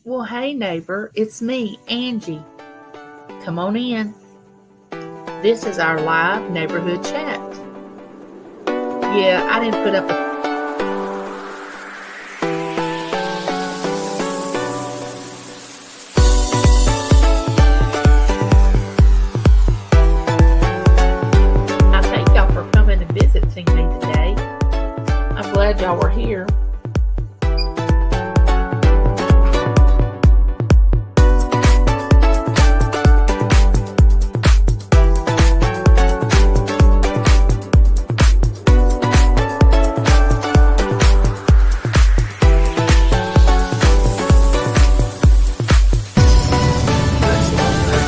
Well, hey, neighbor, it's me, Angie. Come on in. This is our live neighborhood chat. Yeah, I didn't put up a I thank y'all for coming and visiting me today. I'm glad y'all were here.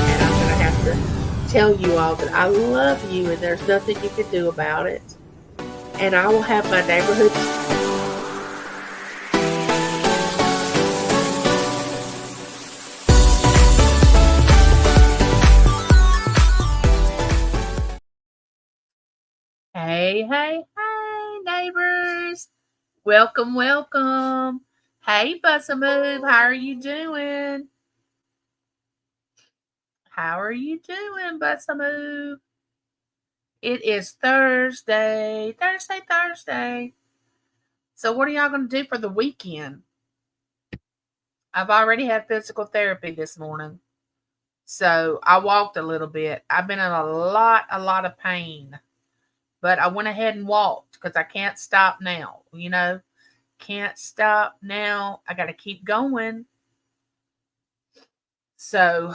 And I'm going to have to tell you all that I love you and there's nothing you can do about it. And I will have my neighborhood. Hey, hey, hey, neighbors. Welcome, welcome. Hey, Bussamove, how are you doing? How are you doing, Bussamove? It is Thursday. Thursday. So what are y'all going to do for the weekend? I've already had physical therapy this morning. So I walked a little bit. I've been in a lot of pain. But I went ahead and walked because I can't stop now. Can't stop now. I got to keep going. So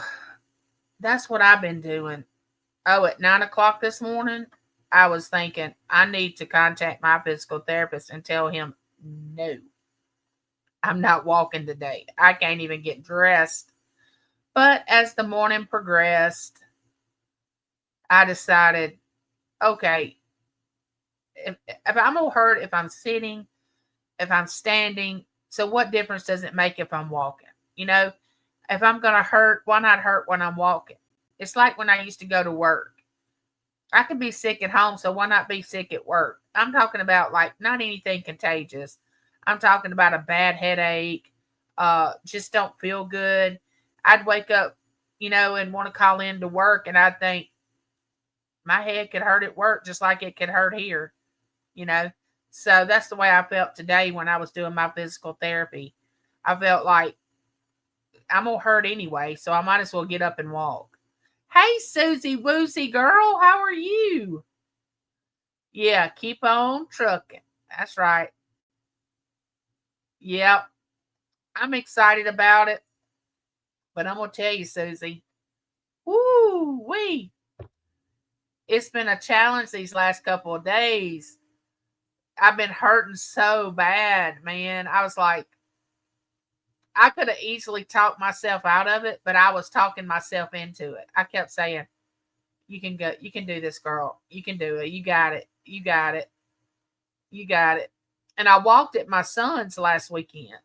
that's what I've been doing. Oh, at 9 o'clock this morning, I was thinking I need to contact my physical therapist and tell him, no, I'm not walking today. I can't even get dressed. But as the morning progressed, I decided, okay, if I'm going to hurt if I'm sitting, if I'm standing, so what difference does it make if I'm walking? If I'm going to hurt, why not hurt when I'm walking? It's like when I used to go to work. I could be sick at home, so why not be sick at work? I'm talking about like not anything contagious. I'm talking about a bad headache, just don't feel good. I'd wake up, and want to call in to work, and I'd think my head could hurt at work just like it could hurt here, you know. So that's the way I felt today when I was doing my physical therapy. I felt like I'm gonna hurt anyway, so I might as well get up and walk. Hey, Susie Woozy girl, how are you? Yeah, keep on trucking. That's right. Yep, I'm excited about it. But I'm gonna tell you, Susie, woo wee, it's been a challenge these last couple of days. I've been hurting so bad, man. I was like, I could have easily talked myself out of it, but I was talking myself into it. I kept saying, you can go, you can do this, girl. You can do it. You got it. You got it. You got it. And I walked at my son's last weekend.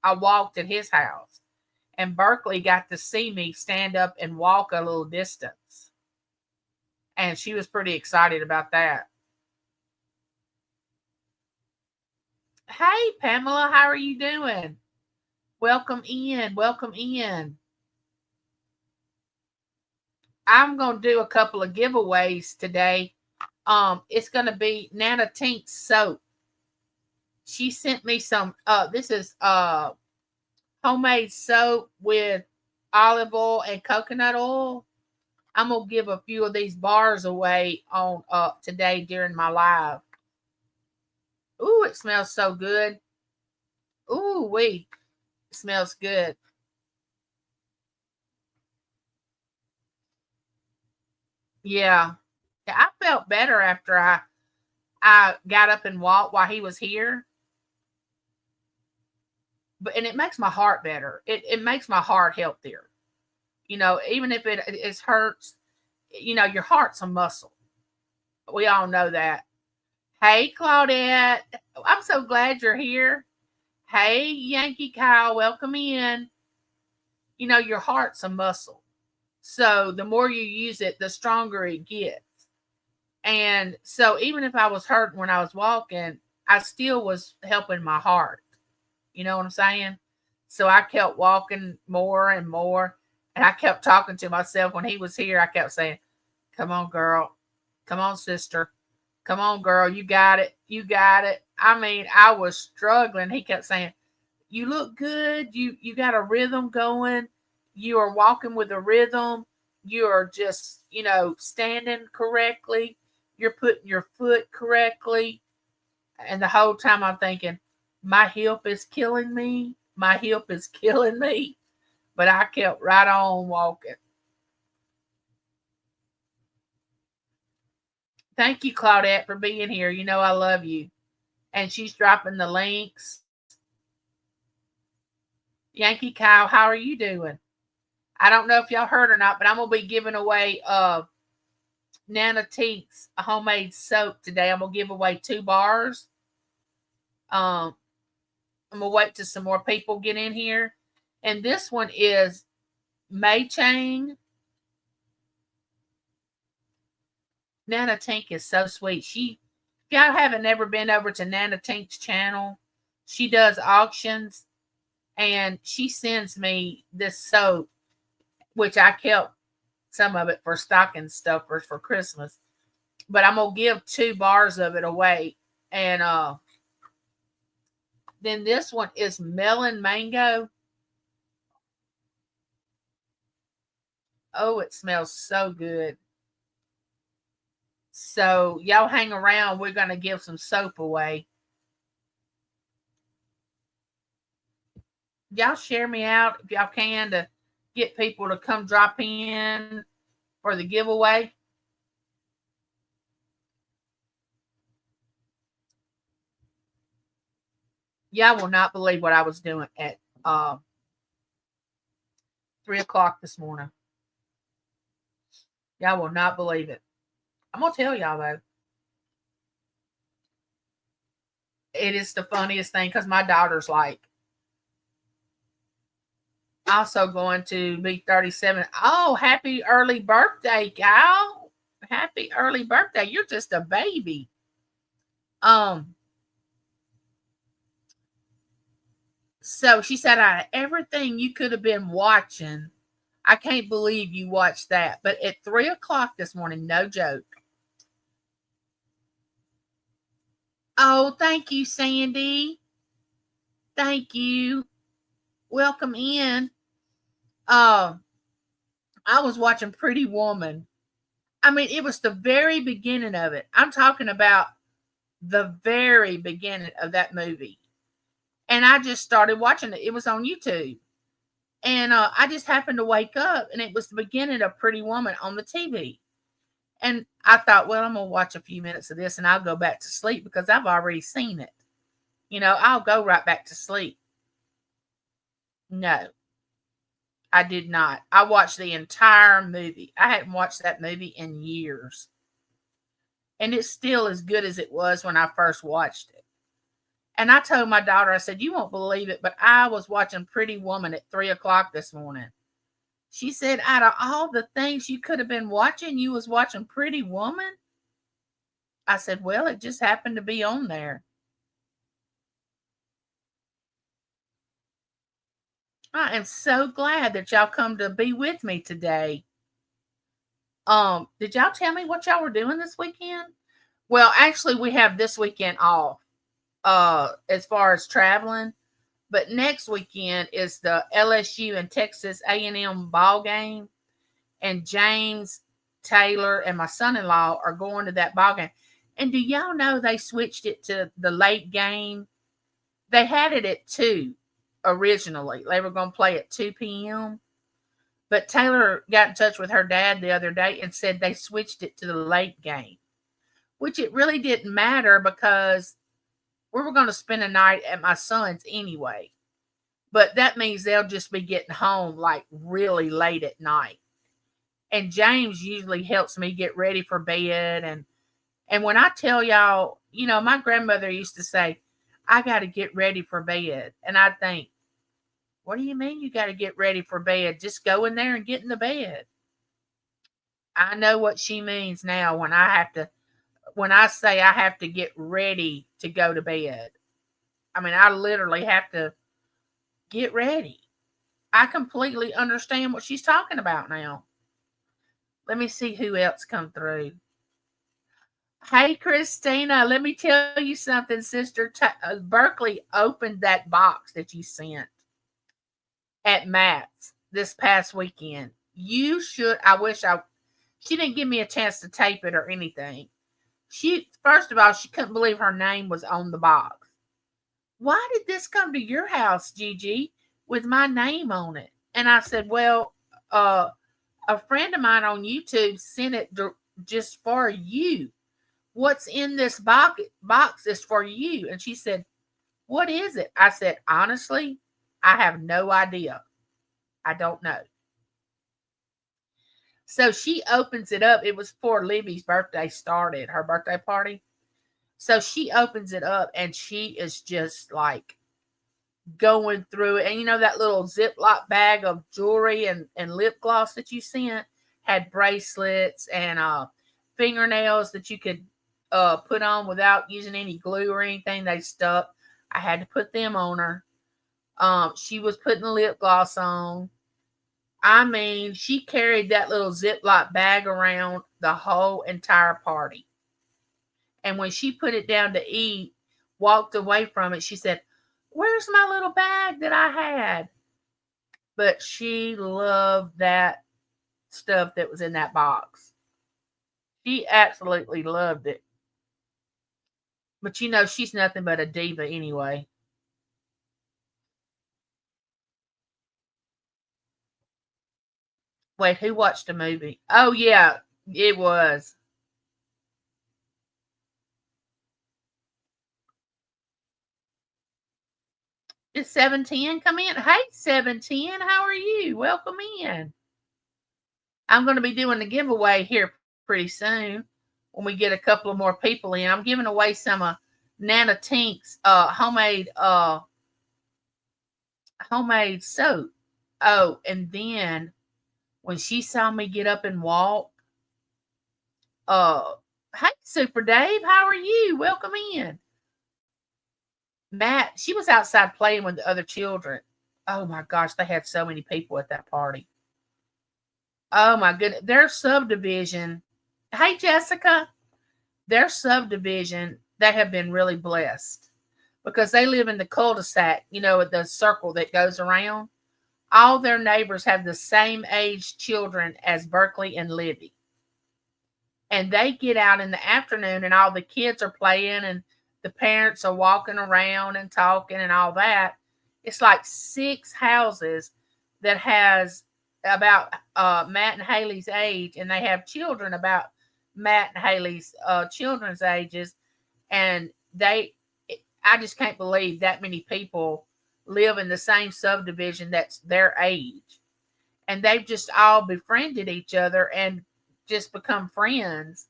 I walked at his house. And Berkeley got to see me stand up and walk a little distance. And she was pretty excited about that. Hey, Pamela, how are you doing? Welcome in. Welcome in. I'm going to do a couple of giveaways today. It's going to be Nana Tink's soap. She sent me some, this is homemade soap with olive oil and coconut oil. I'm going to give a few of these bars away on today during my live. Ooh, it smells so good. Ooh, wee. It smells good. Yeah. I felt better after I got up and walked while he was here. And it makes my heart better. It makes my heart healthier. Even if it hurts, your heart's a muscle. We all know that. Hey, Claudette. I'm so glad you're here. Hey, Yankee Kyle, welcome in. Your heart's a muscle. So the more you use it, the stronger it gets. And so even if I was hurting when I was walking, I still was helping my heart. You know what I'm saying? So I kept walking more and more. And I kept talking to myself when he was here. I kept saying, "Come on, girl. Come on, sister. Come on, girl. You got it. You got it." I mean, I was struggling. He kept saying, "You look good. You got a rhythm going. You are walking with a rhythm. You are just, standing correctly. You're putting your foot correctly." And the whole time I'm thinking, my hip is killing me. My hip is killing me. But I kept right on walking. Thank you, Claudette, for being here. You know I love you. And she's dropping the links. Yankee Cow, how are you doing? I don't know if y'all heard or not, but I'm gonna be giving away Nana Tink's homemade soap today. I'm gonna give away 2 bars. Um, I'm gonna wait till some more people get in here. And this one is May Chang. Nana Tink is so sweet. If y'all haven't never been over to Nana Tink's channel, she does auctions and she sends me this soap, which I kept some of it for stocking stuffers for Christmas. But I'm gonna give 2 bars of it away. And then this one is melon mango. Oh, it smells so good. So y'all hang around. We're gonna give some soap away. Y'all share me out if y'all can to get people to come drop in for the giveaway. Y'all will not believe what I was doing at 3 o'clock this morning. Y'all will not believe it. I'm gonna tell y'all though. It is the funniest thing because my daughter's like also going to be 37. Oh, happy early birthday, Cal. Happy early birthday. You're just a baby. So she said, out of everything you could have been watching, I can't believe you watched that. But at 3 o'clock this morning, no joke. Oh, thank you, Sandy. Thank you. Welcome in. I was watching Pretty Woman. I mean, it was the very beginning of it. I'm talking about the very beginning of that movie. And I just started watching it. It was on YouTube. And I just happened to wake up and it was the beginning of Pretty Woman on the TV. And I thought, well, I'm going to watch a few minutes of this and I'll go back to sleep because I've already seen it. I'll go right back to sleep. No, I did not. I watched the entire movie. I hadn't watched that movie in years. And it's still as good as it was when I first watched it. And I told my daughter, I said, you won't believe it, but I was watching Pretty Woman at 3 o'clock this morning. She said, out of all the things you could have been watching, you was watching Pretty Woman? I said, well, it just happened to be on there. I am so glad that y'all come to be with me today. Did y'all tell me what y'all were doing this weekend? Well, actually, we have this weekend off, as far as traveling. But next weekend is the LSU and Texas A&M ball game, and James Taylor and my son-in-law are going to that ball game. And do y'all know they switched it to the late game? They had it at 2 originally. They were going to play at 2 p.m. But Taylor got in touch with her dad the other day and said they switched it to the late game, which it really didn't matter because we were going to spend a night at my son's anyway. But that means they'll just be getting home like really late at night. And James usually helps me get ready for bed. And when I tell y'all, my grandmother used to say, I got to get ready for bed. And I think, what do you mean you got to get ready for bed? Just go in there and get in the bed. I know what she means now when I say I have to get ready to go to bed. I mean, I literally have to Get ready. I completely understand what she's talking about now. Let me see who else come through. Hey, Christina, let me tell you something, sister. Berkeley opened that box that you sent at Matt's this past weekend. You should. She didn't give me a chance to tape it or anything. First of all, she couldn't believe her name was on the box. Why did this come to your house, Gigi, with my name on it? And I said, well, a friend of mine on YouTube sent it just for you. What's in this box is for you. And she said, what is it? I said, honestly, I have no idea. I don't know. So she opens it up. It was before Libby's birthday started, her birthday party. So she opens it up and she is just like going through it. And you know that little Ziploc bag of jewelry and lip gloss that you sent had bracelets and fingernails that you could put on without using any glue or anything. They stuck. I had to put them on her. She was putting lip gloss on. I mean, she carried that little Ziploc bag around the whole entire party. And when she put it down to eat, walked away from it, she said, where's my little bag that I had? But she loved that stuff that was in that box. She absolutely loved it. But you know, she's nothing but a diva anyway. Wait, who watched the movie? Oh, yeah, it was. Is 710 come in? Hey, 710, how are you? Welcome in. I'm going to be doing the giveaway here pretty soon when we get a couple of more people in. I'm giving away some of Nana Tink's homemade soap. Oh, and then when she saw me get up and walk, hey, Super Dave, how are you? Welcome in. Matt, she was outside playing with the other children. Oh my gosh, they had so many people at that party. Oh my goodness, their subdivision. Hey, Jessica, their subdivision, they have been really blessed because they live in the cul-de-sac, you know, the circle that goes around. All their neighbors have the same age children as Berkeley and Libby. And they get out in the afternoon and all the kids are playing and the parents are walking around and talking and all that. It's like 6 houses that has about Matt and Haley's age, and they have children about Matt and Haley's children's ages. And I just can't believe that many people live in the same subdivision that's their age. And they've just all befriended each other and just become friends.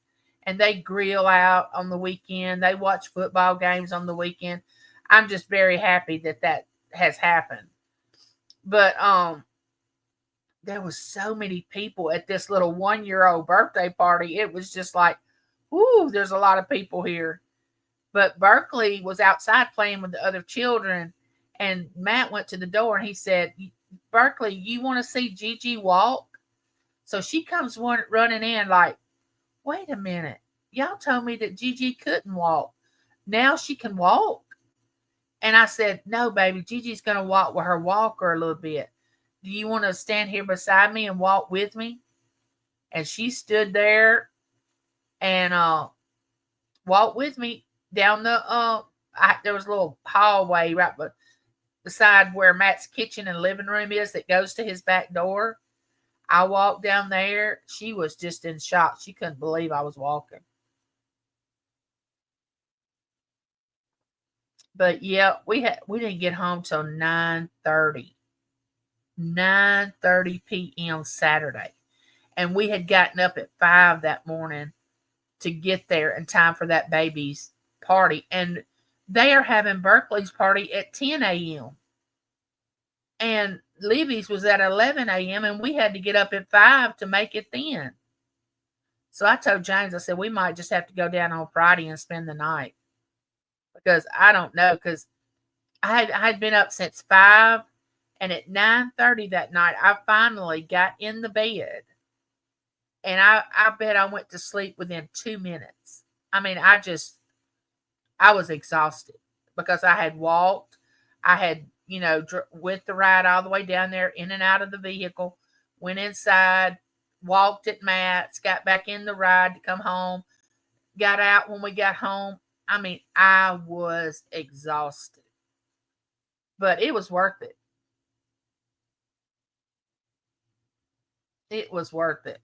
And they grill out on the weekend. They watch football games on the weekend. I'm just very happy that has happened. But there was so many people at this little 1-year-old birthday party. It was just like, ooh, there's a lot of people here. But Berkeley was outside playing with the other children, and Matt went to the door and he said, Berkeley, you want to see Gigi walk? So she comes running in like, wait a minute. Y'all told me that Gigi couldn't walk. Now she can walk? And I said, no, baby, Gigi's going to walk with her walker a little bit. Do you want to stand here beside me and walk with me? And she stood there and walked with me down the, there was a little hallway right beside where Matt's kitchen and living room is that goes to his back door. I walked down there. She was just in shock. She couldn't believe I was walking. But yeah, we didn't get home till 9:30. 9:30 p.m. Saturday. And we had gotten up at 5 that morning to get there in time for that baby's party. And they are having Berkeley's party at 10 a.m. And Libby's was at 11 a.m. and we had to get up at 5 to make it then. So I told James, I said, we might just have to go down on Friday and spend the night. Because I don't know, because I had been up since 5 And at 9:30 that night, I finally got in the bed, and I bet I went to sleep within 2 minutes. I mean, I was exhausted because I had walked. I had, with the ride all the way down there, in and out of the vehicle, went inside, walked at Matt's, got back in the ride to come home, got out when we got home. I mean, I was exhausted, but it was worth it. It was worth it.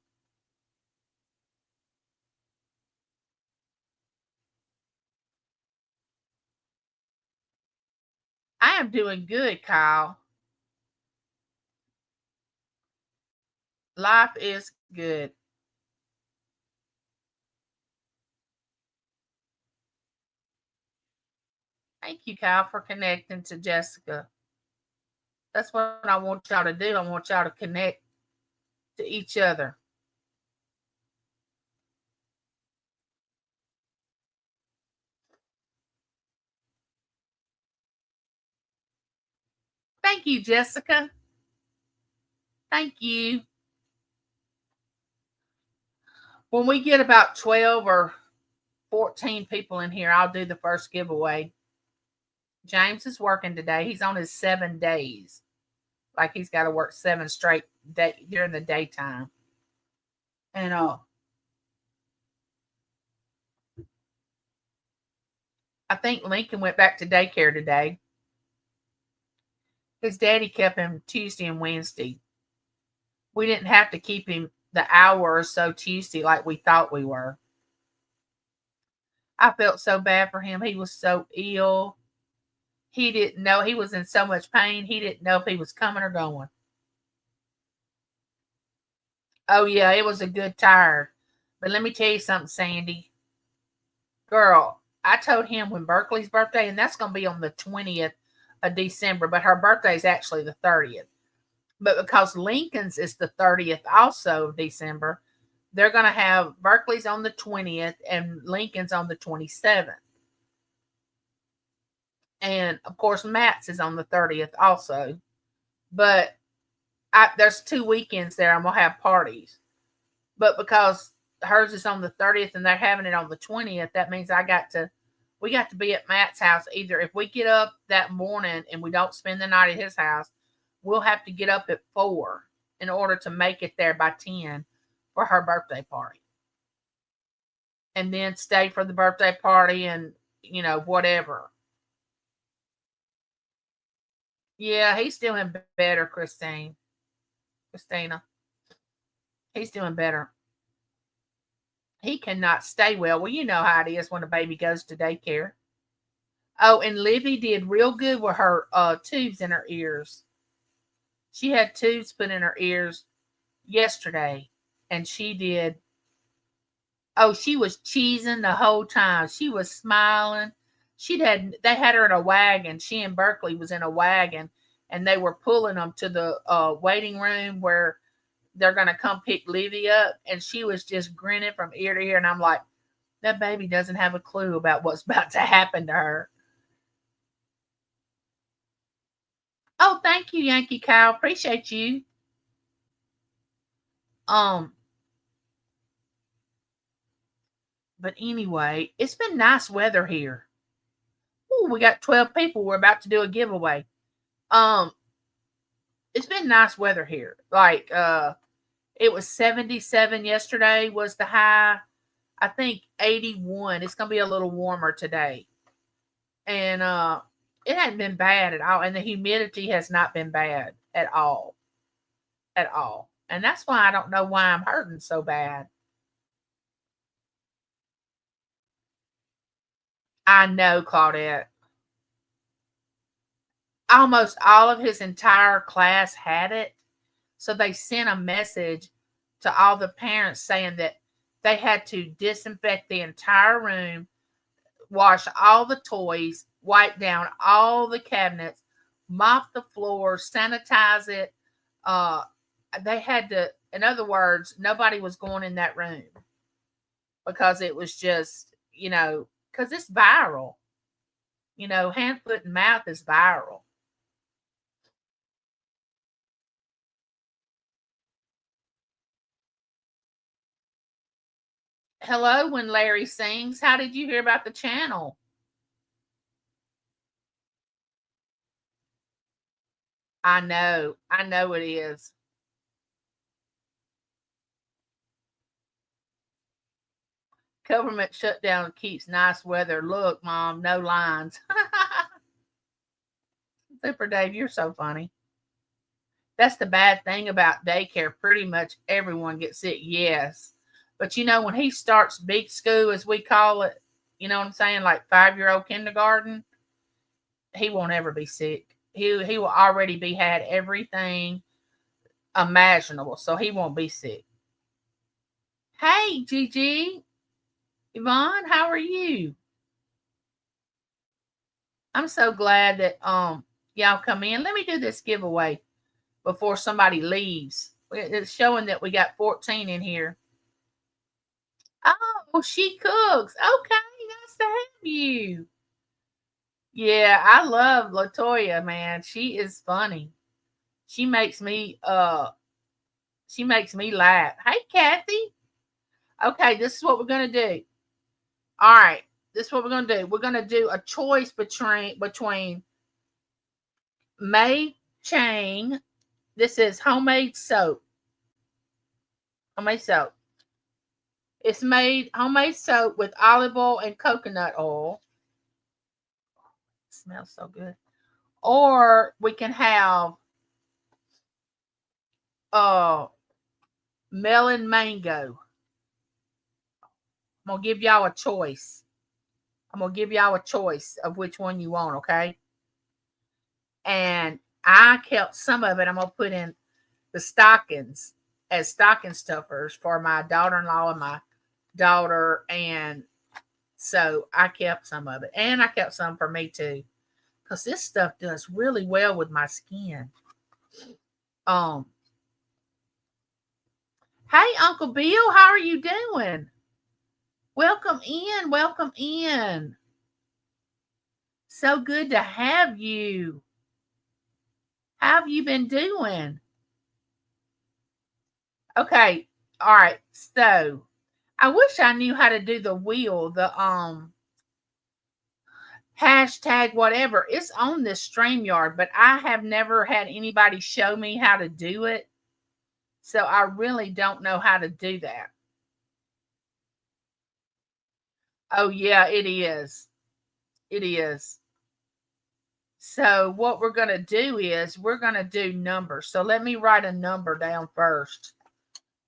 I am doing good, Kyle. Life is good. Thank you, Kyle, for connecting to Jessica. That's what I want y'all to do. I want y'all to connect to each other. Thank you, Jessica. Thank you. When we get about 12 or 14 people in here, I'll do the first giveaway. James is working today. He's on his 7 days. Like he's got to work 7 straight during the daytime. And I think Lincoln went back to daycare today. His daddy kept him Tuesday and Wednesday. We didn't have to keep him the hour or so Tuesday like we thought we were. I felt so bad for him. He was so ill. He didn't know. He was in so much pain. He didn't know if he was coming or going. Oh, yeah, it was a good tire. But let me tell you something, Sandy. Girl, I told him when Berkeley's birthday, and that's going to be on the 20th of December, but her birthday is actually the 30th. But because Lincoln's is the 30th also of December, they're going to have Berkeley's on the 20th and Lincoln's on the 27th. And of course, Matt's is on the 30th also. But there's 2 weekends there. I'm going to have parties. But because hers is on the 30th and they're having it on the 20th, that means we got to be at Matt's house. Either if we get up that morning and we don't spend the night at his house, we'll have to get up at 4 in order to make it there by 10 for her birthday party. And then stay for the birthday party and, whatever. Yeah, he's doing better, Christina. He's doing better. He cannot stay well. Well, you know how it is when a baby goes to daycare. Oh, and Livy did real good with her tubes in her ears. She had tubes put in her ears yesterday, and she did. Oh, she was cheesing the whole time. She was smiling. They had her in a wagon. She and Berkeley was in a wagon, and they were pulling them to the waiting room where they're gonna come pick Livy up, and she was just grinning from ear to ear. And I'm like, that baby doesn't have a clue about what's about to happen to her. Oh, thank you, Yankee Cow. Appreciate you. Um, but anyway, it's been nice weather here. Ooh, we got 12 people. We're about to do a giveaway. Um, it's been nice weather here. Like, it was 77 yesterday was the high. I think 81. It's gonna be a little warmer today. And it hasn't been bad at all. And the humidity has not been bad at all. At all. And that's why I don't know why I'm hurting so bad. I know, Claudette. Almost all of his entire class had it. So they sent a message to all the parents saying that they had to disinfect the entire room, wash all the toys, wipe down all the cabinets, mop the floor, sanitize it. Uh, they had to, in other words, nobody was going in that room because it was just, because it's viral. Hand, foot, and mouth is viral. Hello, when Larry sings. How did you hear about the channel? I know it is. Government shutdown keeps nice weather. Look, Mom, no lines. Super Dave, you're so funny. That's the bad thing about daycare. Pretty much everyone gets sick, yes. But when he starts big school, as we call it, you know what I'm saying, like 5-year-old kindergarten, he won't ever be sick. He will already be had everything imaginable, so he won't be sick. Hey, Gigi, Yvonne, how are you? I'm so glad that y'all come in. Let me do this giveaway before somebody leaves. It's showing that we got 14 in here. Oh, she cooks. Okay, nice to have you. Yeah, I love Latoya, man. She is funny. She makes me laugh. Hey, Kathy. Okay, this is what we're gonna do. All right, this is what we're gonna do. We're gonna do a choice between Mei Chang. This is homemade soap. Homemade soap. It's made homemade soap with olive oil and coconut oil. It smells so good. Or we can have uh melon mango. I'm gonna give y'all a choice. I'm gonna give y'all a choice of which one you want, okay? And I kept some of it. I'm gonna put in the stockings as stocking stuffers for my daughter-in-law and my daughter, and so I kept some of it, and I kept some for me too, because this stuff does really well with my skin. Um, hey, Uncle Bill, how are you doing? Welcome in, welcome in. So good to have you. How have you been doing? Okay, all right. So I wish I knew how to do the wheel, the hashtag whatever. It's on this StreamYard, but I have never had anybody show me how to do it. So I really don't know how to do that. Oh yeah, it is. It is. So what we're going to do is we're going to do numbers. So let me write a number down first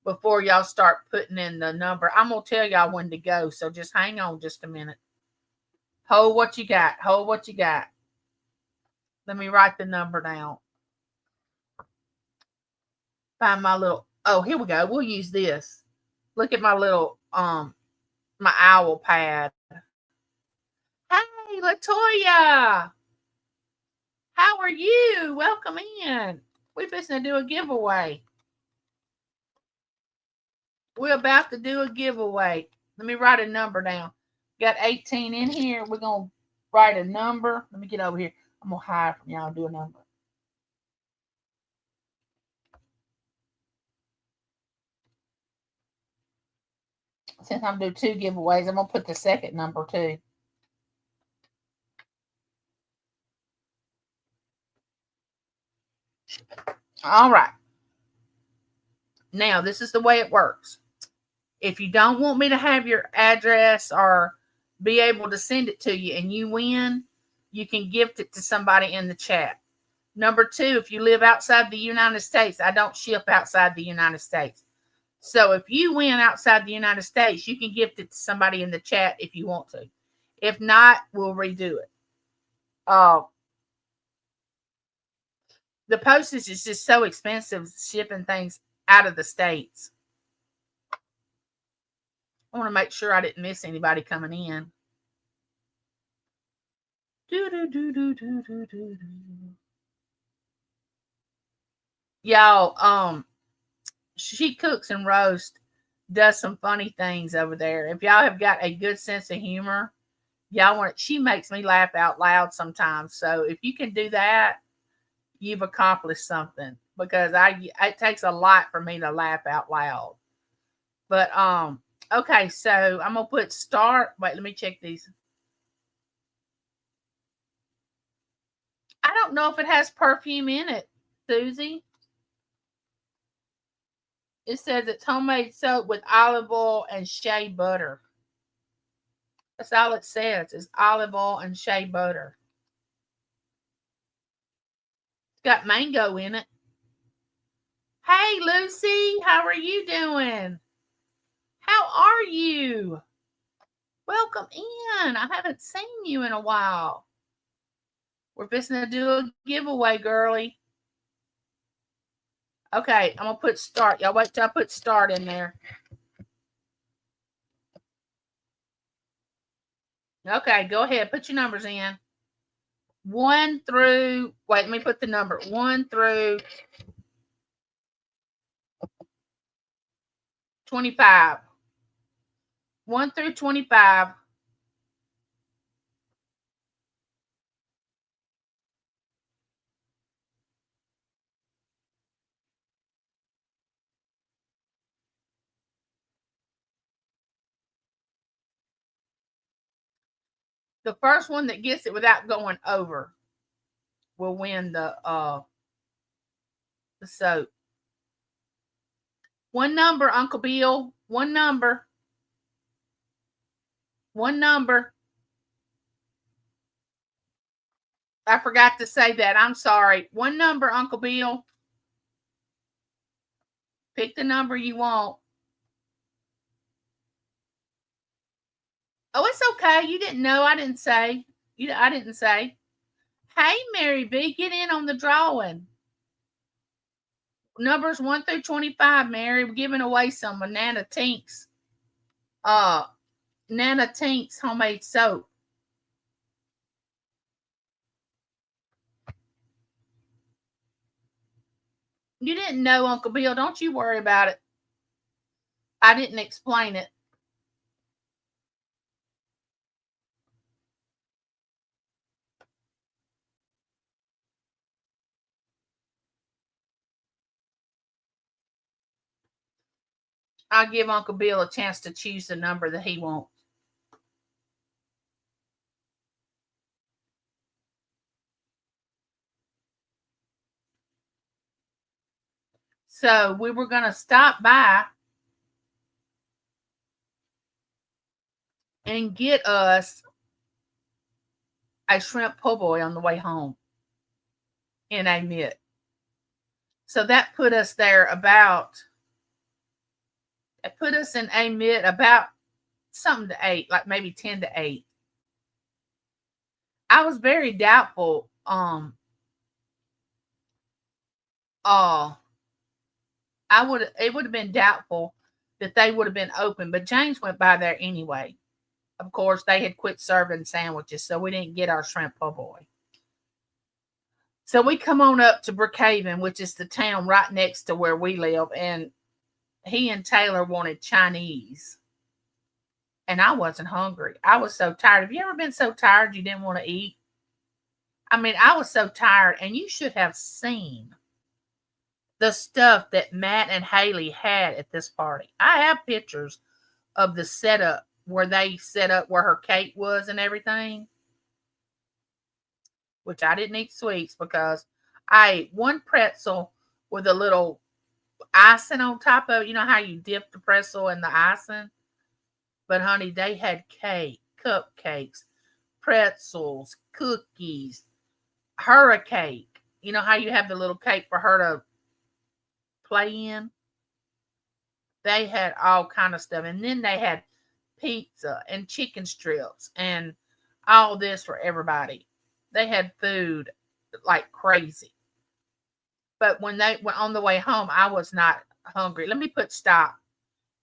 before y'all start putting in the number. I'm going to tell y'all when to go. So just hang on just a minute. Hold what you got. Hold what you got. Let me write the number down. Find my little, oh, here we go. We'll use this. Look at my little, my owl pad. Hey, Latoya. How are you? Welcome in. We're just going to do a giveaway. We're about to do a giveaway. Let me write a number down. Got 18 in here. We're going to write a number. Let me get over here. I'm going to hide from y'all and do a number. Since I'm doing 2 giveaways, I'm going to put the second number too. All right. Now, this is the way it works. If you don't want me to have your address or be able to send it to you and you win, you can gift it to somebody in the chat. Number 2, if you live outside the United States, I don't ship outside the United States. So if you win outside the United States, you can gift it to somebody in the chat if you want to. If not, we'll redo it. The postage is just so expensive shipping things out of the States. I want to make sure I didn't miss anybody coming in. Y'all, she cooks and roasts, does some funny things over there. If y'all have got a good sense of humor, she makes me laugh out loud sometimes. So if you can do that, you've accomplished something, because it takes a lot for me to laugh out loud. But Okay, so I'm gonna put start. Wait, let me check these. I don't know if it has perfume in it, Susie. It says it's homemade soap with olive oil and shea butter. That's all it says is olive oil and shea butter. It's got mango in it. Hey, Lucy, how are you doing? How are you? Welcome in. I haven't seen you in a while. We're fixing to do a giveaway, girly. Okay, I'm going to put start. Y'all wait till I put start in there. Okay, go ahead. Put your numbers in. 1 through, wait, let me put the number. 1 through 25. 1 through 25. The first one that gets it without going over will win the soap. One number, Uncle Bill. One number. One number. I forgot to say that. I'm sorry. One number, Uncle Bill. Pick the number you want. Oh, it's okay. You didn't know. I didn't say. I didn't say. Hey, Mary B, get in on the drawing. Numbers 1 through 25, Mary. We're giving away some Nana Tink's homemade soap. You didn't know, Uncle Bill. Don't you worry about it. I didn't explain it. I'll give Uncle Bill a chance to choose the number that he wants. So we were going to stop by and get us a shrimp po' boy on the way home in a mitt. So that put us there it put us in a mitt about something to 8, like maybe 10 to 8. I was very doubtful. It would have been doubtful that they would have been open, but James went by there anyway. Of course, they had quit serving sandwiches, so we didn't get our shrimp po' boy. So we come on up to Brookhaven, which is the town right next to where we live, and he and Taylor wanted Chinese. And I wasn't hungry. I was so tired. Have you ever been so tired you didn't want to eat? I mean, I was so tired, and you should have seen the stuff that Matt and Haley had at this party. I have pictures of the setup where they set up where her cake was and everything, which I didn't eat sweets because I ate one pretzel with a little icing on top of it. You know how you dip the pretzel in the icing? But honey, they had cake, cupcakes, pretzels, cookies, her a cake. You know how you have the little cake for her to play in? They had all kind of stuff. And then they had pizza and chicken strips and all this for everybody. They had food like crazy. But when they went on the way home, I was not hungry. Let me put stop.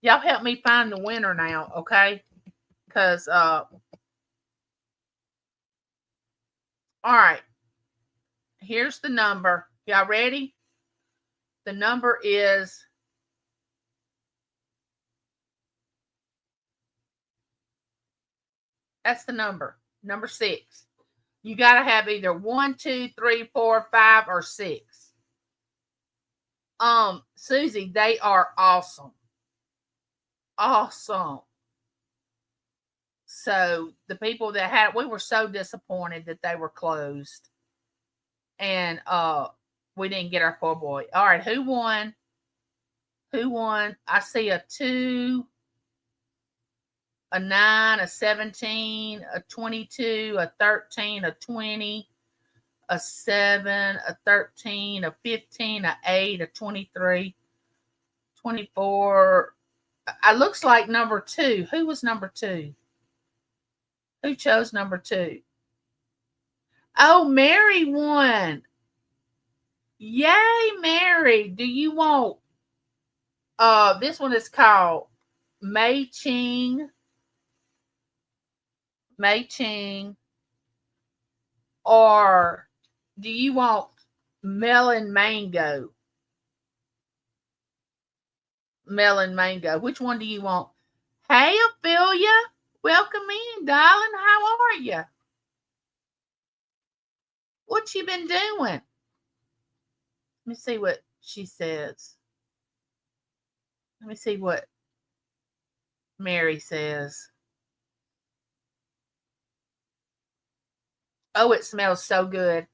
Y'all help me find the winner now, okay? Because, all right. Here's the number. Y'all ready? The number is that's the number 6. You got to have either 1, 2, 3, 4, 5, or 6. Susie, they are awesome. awesome. So the people that had, we were so disappointed that they were closed, and we didn't get our poor boy. All right, who won? Who won? I see a 2, a 9, a 17, a 22, a 13, a 20, a 7, a 13, a 15, a 8, a 23, 24. It looks like number 2. Who was number 2? Who chose number 2? Oh, Mary won. Yay, Mary. Do you want this one is called Mei Ching. Mei Ching. Or do you want melon mango? Melon mango. Which one do you want? Hey, Ophelia. Welcome in, darling. How are you? What you been doing? Let me see what she says. Let me see what Mary says. Oh, it smells so good.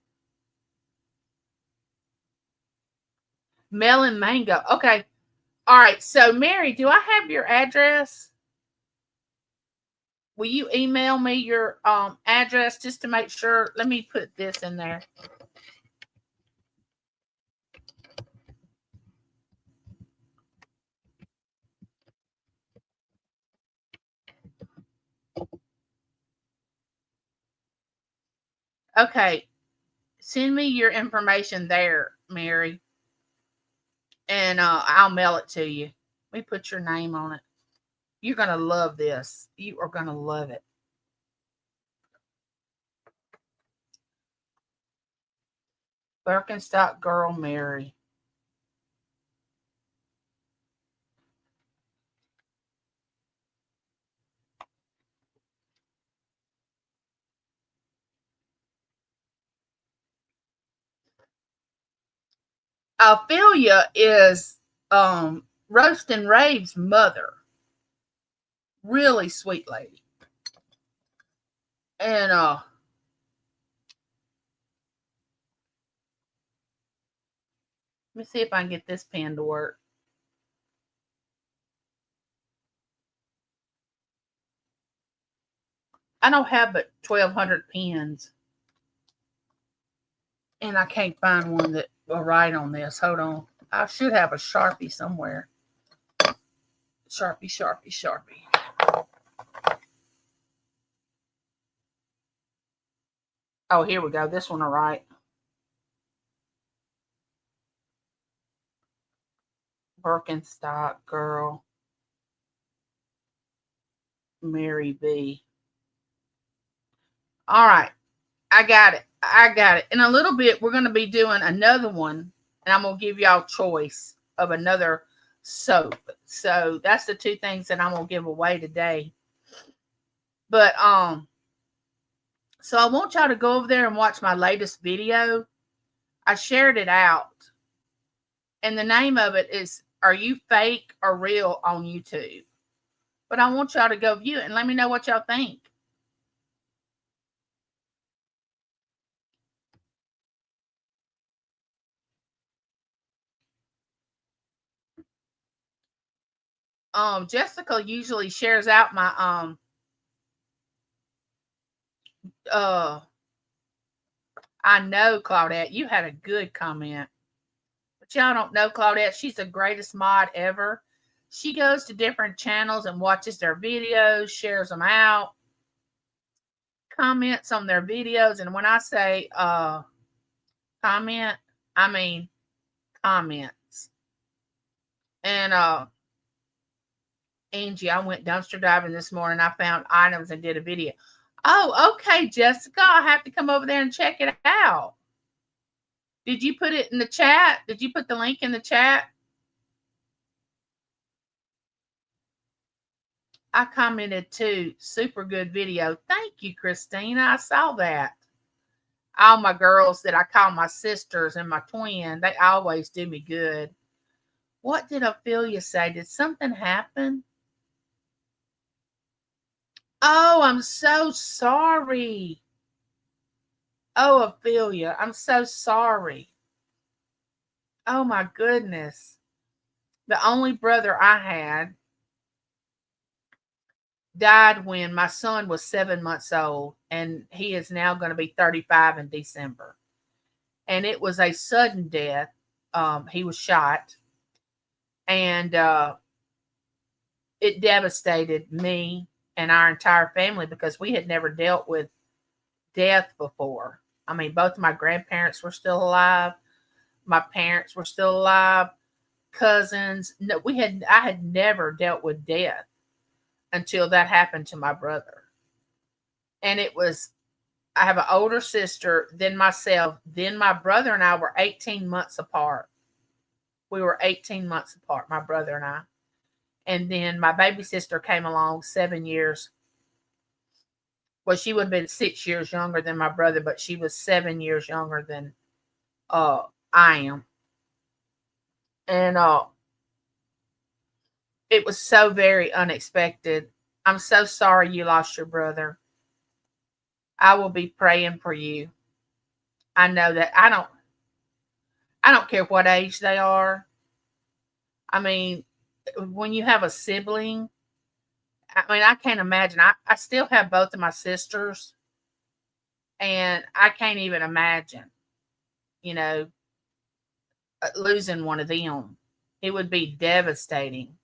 Melon mango. Okay. All right. So, Mary, do I have your address? Will you email me your address just to make sure? Let me put this in there. Okay. Send me your information there, Mary, and I'll mail it to you. Let me put your name on it. You're going to love this. You are going to love it. Birkenstock girl, Mary. Ophelia is Roast and Rave's mother. Really sweet lady. And let me see if I can get this pen to work. I don't have but 1,200 pens. And I can't find one that will write on this. Hold on. I should have a Sharpie somewhere. Sharpie, Sharpie, Sharpie. Oh, here we go. This one will write. Birkenstock girl, Mary B. All right. I got it. I got it. In a little bit, we're going to be doing another one, and I'm going to give y'all choice of another soap. So that's the 2 things that I'm going to give away today. But so I want y'all to go over there and watch my latest video. I shared it out, and the name of it is "Are You Fake or Real" on YouTube. But I want y'all to go view it and let me know what y'all think. Jessica usually shares out my I know, Claudette, you had a good comment. But y'all don't know Claudette. She's the greatest mod ever. She goes to different channels and watches their videos, shares them out, comments on their videos. And when I say comment, I mean comments. And Angie, I went dumpster diving this morning. I found items and did a video. Oh, okay, Jessica. I'll have to come over there and check it out. Did you put it in the chat? Did you put the link in the chat? I commented too. Super good video. Thank you, Christina. I saw that. All my girls that I call my sisters and my twin, they always do me good. What did Ophelia say? Did something happen? Oh, I'm so sorry. Oh, Ophelia, I'm so sorry. Oh my goodness. The only brother I had died when my son was 7 months old, and he is now going to be 35 in December. And it was a sudden death. He was shot, and it devastated me and our entire family because we had never dealt with death before. I mean, both my grandparents were still alive, my parents were still alive, cousins. No, I had never dealt with death until that happened to my brother. And it was, I have an older sister, then myself, then my brother and I were 18 months apart. We were 18 months apart, my brother and I. And then my baby sister came along 7 years. Well, she would have been 6 years younger than my brother, but she was 7 years younger than uh I am. And it was so very unexpected. I'm so sorry you lost your brother. I will be praying for you. I know that I don't care what age they are. I mean, when you have a sibling, I mean, I can't imagine. I still have both of my sisters, and I can't even imagine, you know, losing one of them. It would be devastating.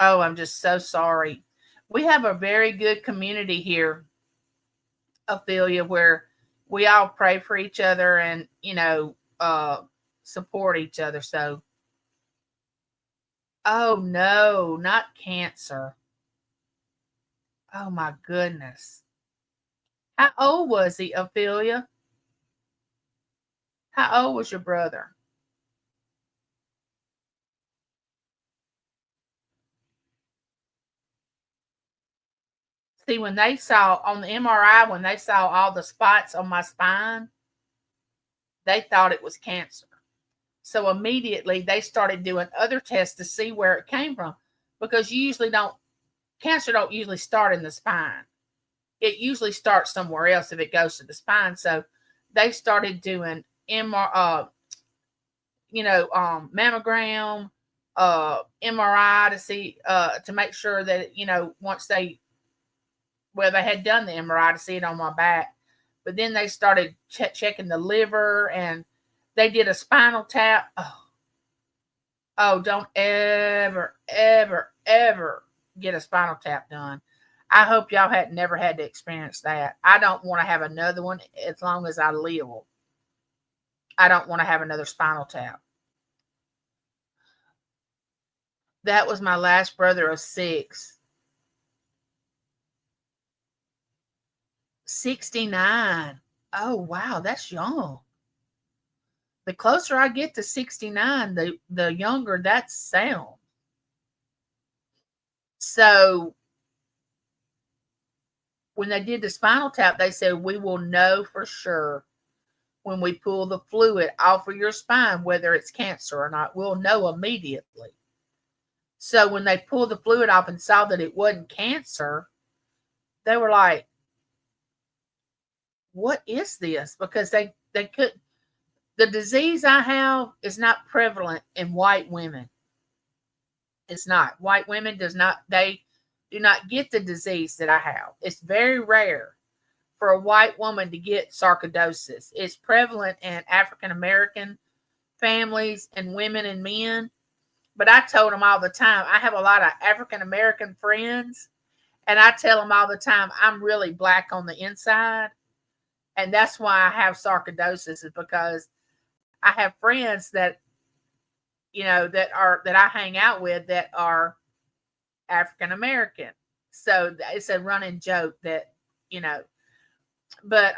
Oh, I'm just so sorry. We have a very good community here, Ophelia, where we all pray for each other and, support each other. So, oh no, not cancer. Oh my goodness. How old was he, Ophelia? How old was your brother? See, when they saw on the MRI, when they saw all the spots on my spine, they thought it was cancer. So immediately they started doing other tests to see where it came from because you usually don't, cancer don't usually start in the spine. It usually starts somewhere else if it goes to the spine. So they started doing mammogram, MRI to see, to make sure that, once they had done the MRI to see it on my back, but then they started checking the liver and they did a spinal tap. Oh, don't ever, ever, ever get a spinal tap done. I hope y'all had never had to experience that. I don't want to have another one as long as I live. I don't want to have another spinal tap. That was my last brother of six. 69. Oh, wow, that's young. The closer I get to 69, the younger that sounds. So when they did the spinal tap, they said, we will know for sure when we pull the fluid off of your spine whether it's cancer or not. We'll know immediately. So when they pulled the fluid off and saw that it wasn't cancer, they were like, what is this? Because they could, the disease I have is not prevalent in white women. It's not. White women they do not get the disease that I have. It's very rare for a white woman to get sarcoidosis. It's prevalent in African American families and women and men. But I told them all the time, I have a lot of African American friends, and I tell them all the time, I'm really black on the inside. And that's why I have sarcoidosis, is because I have friends that, that I hang out with that are African American. So it's a running joke that, you know, but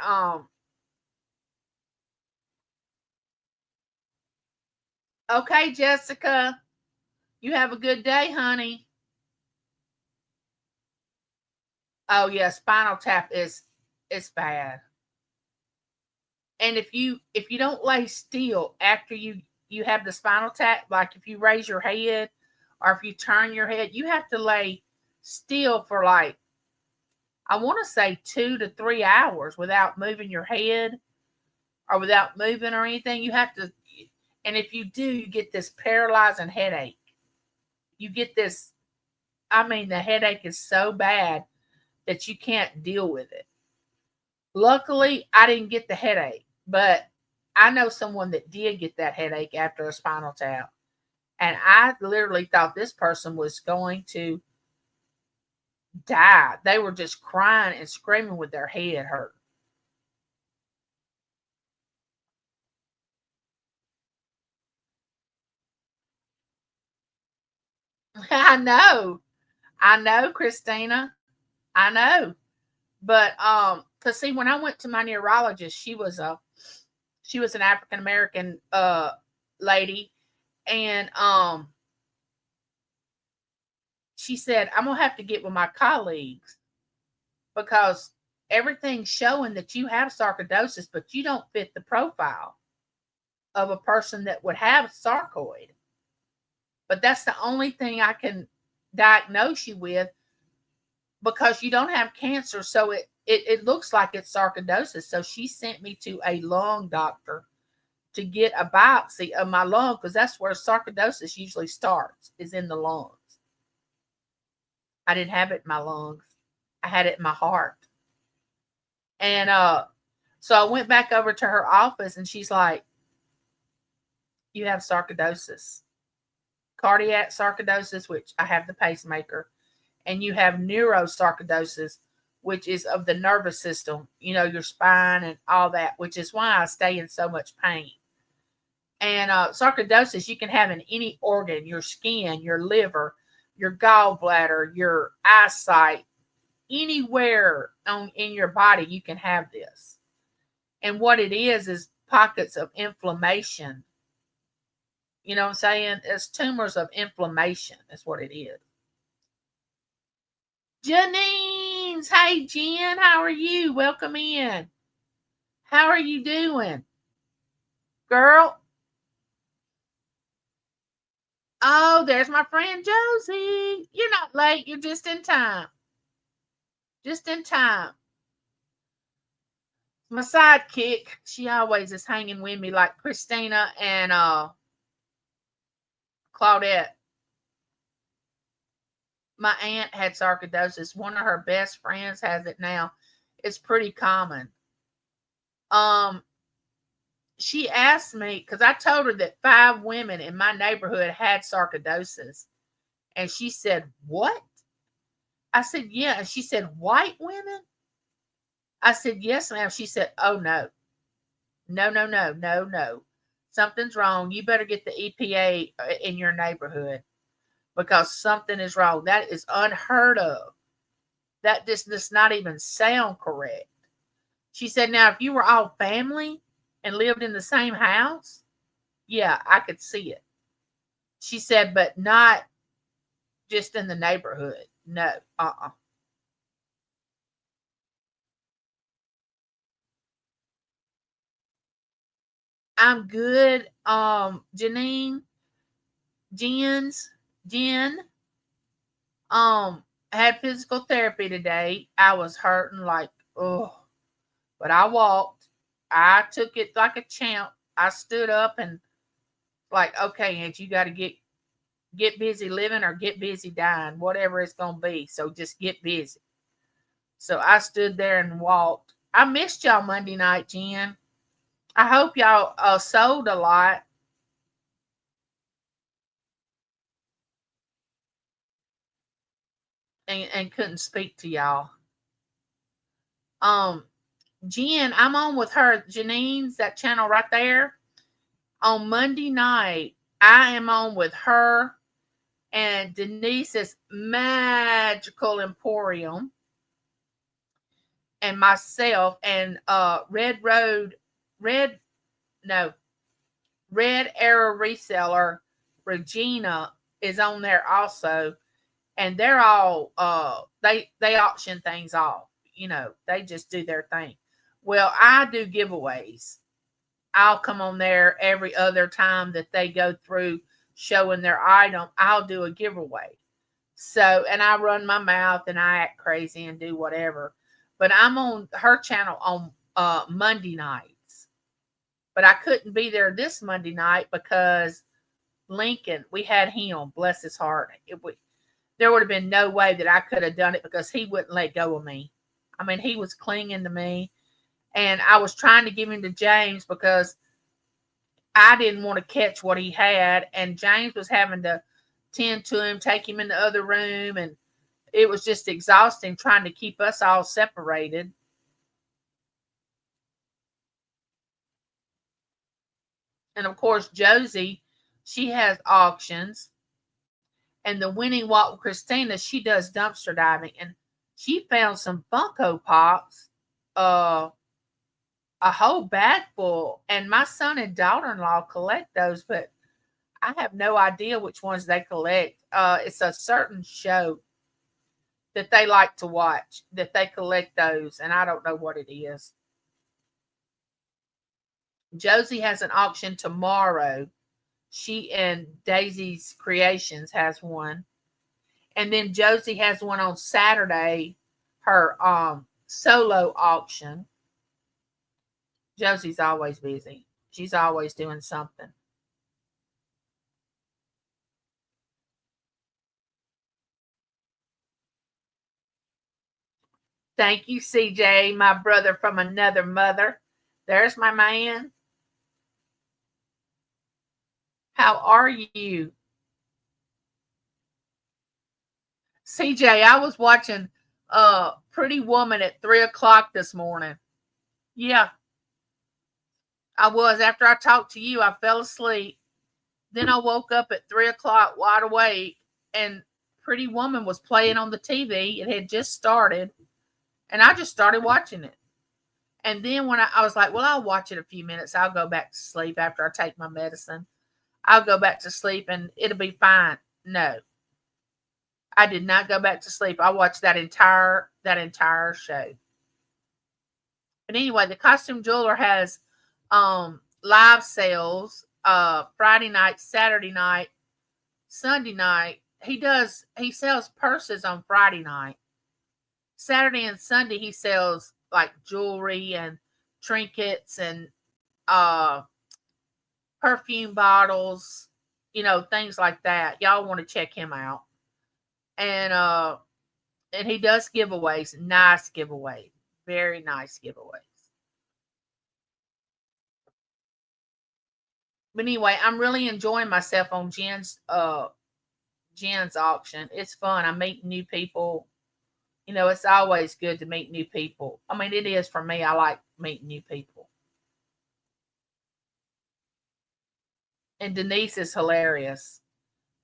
okay, Jessica, you have a good day, honey. Oh yeah, spinal tap is, it's bad. And if you don't lay still after you have the spinal tap, like if you raise your head or if you turn your head, you have to lay still for like, I want to say 2 to 3 hours without moving your head or without moving or anything. You have to, and if you do, you get this paralyzing headache. You get this, I mean, the headache is so bad that you can't deal with it. Luckily, I didn't get the headache, but I know someone that did get that headache after a spinal tap. And I literally thought this person was going to die. They were just crying and screaming with their head hurt. I know. I know, Christina. I know. But cuz see, when I went to my neurologist, she was an African American lady, and she said, I'm gonna have to get with my colleagues because everything's showing that you have sarcoidosis, but you don't fit the profile of a person that would have sarcoid. But that's the only thing I can diagnose you with because you don't have cancer. So it looks like it's sarcoidosis. So she sent me to a lung doctor to get a biopsy of my lung because that's where sarcoidosis usually starts, is in the lungs. I didn't have it in my lungs. I had it in my heart. And so I went back over to her office and she's like, you have sarcoidosis, cardiac sarcoidosis, which I have the pacemaker, and you have neurosarcoidosis, which is of the nervous system, you know, your spine and all that, which is why I stay in so much pain. And sarcoidosis you can have in any organ, your skin, your liver, your gallbladder, your eyesight, anywhere in your body you can have this. And what it is pockets of inflammation. You know what I'm saying? It's tumors of inflammation. That's what it is. Janine's, hey Jen, how are you? Welcome in. How are you doing? Girl. Oh, there's my friend Josie. You're not late, you're just in time. Just in time. My sidekick, she always is hanging with me like Christina and Claudette. My aunt had sarcoidosis. One of her best friends has it now. It's pretty common. Um, she asked me because I told her that 5 women in my neighborhood had sarcoidosis, and she said, "What?" I said, "Yeah," and she said, "White women?" I said, "Yes, ma'am." She said, "Oh no, no, no, no, no, no. Something's wrong. You better get the EPA in your neighborhood because something is wrong. That is unheard of. That just does not even sound correct." She said, "Now, if you were all family and lived in the same house, yeah, I could see it." She said, "But not just in the neighborhood. No, uh-uh." I'm good. Janine, Jen's, Jen, had physical therapy today. I was hurting like, oh, but I walked. I took it like a champ. I stood up and like, okay, and you got to get busy living or get busy dying, whatever it's gonna be. So just get busy. So I stood there and walked. I missed y'all Monday night, Jen. I hope y'all sold a lot and couldn't speak to y'all. Um, Jen, I'm on with her. Janine's that channel right there. On Monday night, I am on with her and Denise's Magical Emporium and myself and Red no Red Arrow Reseller Regina is on there also, and they're all they auction things off. You know, they just do their thing. Well, I do giveaways. I'll come on there every other time that they go through showing their item. I'll do a giveaway. So, and I run my mouth and I act crazy and do whatever. But I'm on her channel on Monday nights. But I couldn't be there this Monday night because Lincoln, we had him, bless his heart. There would have been no way that I could have done it because he wouldn't let go of me. I mean, he was clinging to me. And I was trying to give him to James because I didn't want to catch what he had. And James was having to tend to him, take him in the other room. And it was just exhausting trying to keep us all separated. And of course, Josie, she has auctions. And the winning walk with Christina, she does dumpster diving. And she found some Funko Pops, a whole bag full. And my son and daughter-in-law collect those, but I have no idea which ones they collect. It's a certain show that they like to watch, that they collect those, and I don't know what it is. Josie has an auction tomorrow. She and Daisy's Creations has one. And then Josie has one on Saturday, her solo auction. Josie's always busy. She's always doing something. Thank you, CJ, my brother from another mother. There's my man. How are you? CJ, I was watching Pretty Woman at 3:00 this morning. Yeah, I was. After I talked to you, I fell asleep. Then I woke up at 3:00 wide awake, and Pretty Woman was playing on the TV. It had just started, and I just started watching it. And then when I was like, well, I'll watch it a few minutes. I'll go back to sleep after I take my medicine. I'll go back to sleep and it'll be fine. No, I did not go back to sleep. I watched that entire show. But anyway, the costume jeweler has live sales Friday night, Saturday night, Sunday night. He sells purses on Friday night. Saturday and Sunday he sells like jewelry and trinkets and perfume bottles, things like that. Y'all want to check him out. And he does giveaways, nice giveaways, very nice giveaways. But anyway, I'm really enjoying myself on Jen's auction. It's fun. I'm meeting new people. It's always good to meet new people. I mean, it is for me. I like meeting new people. And Denise is hilarious.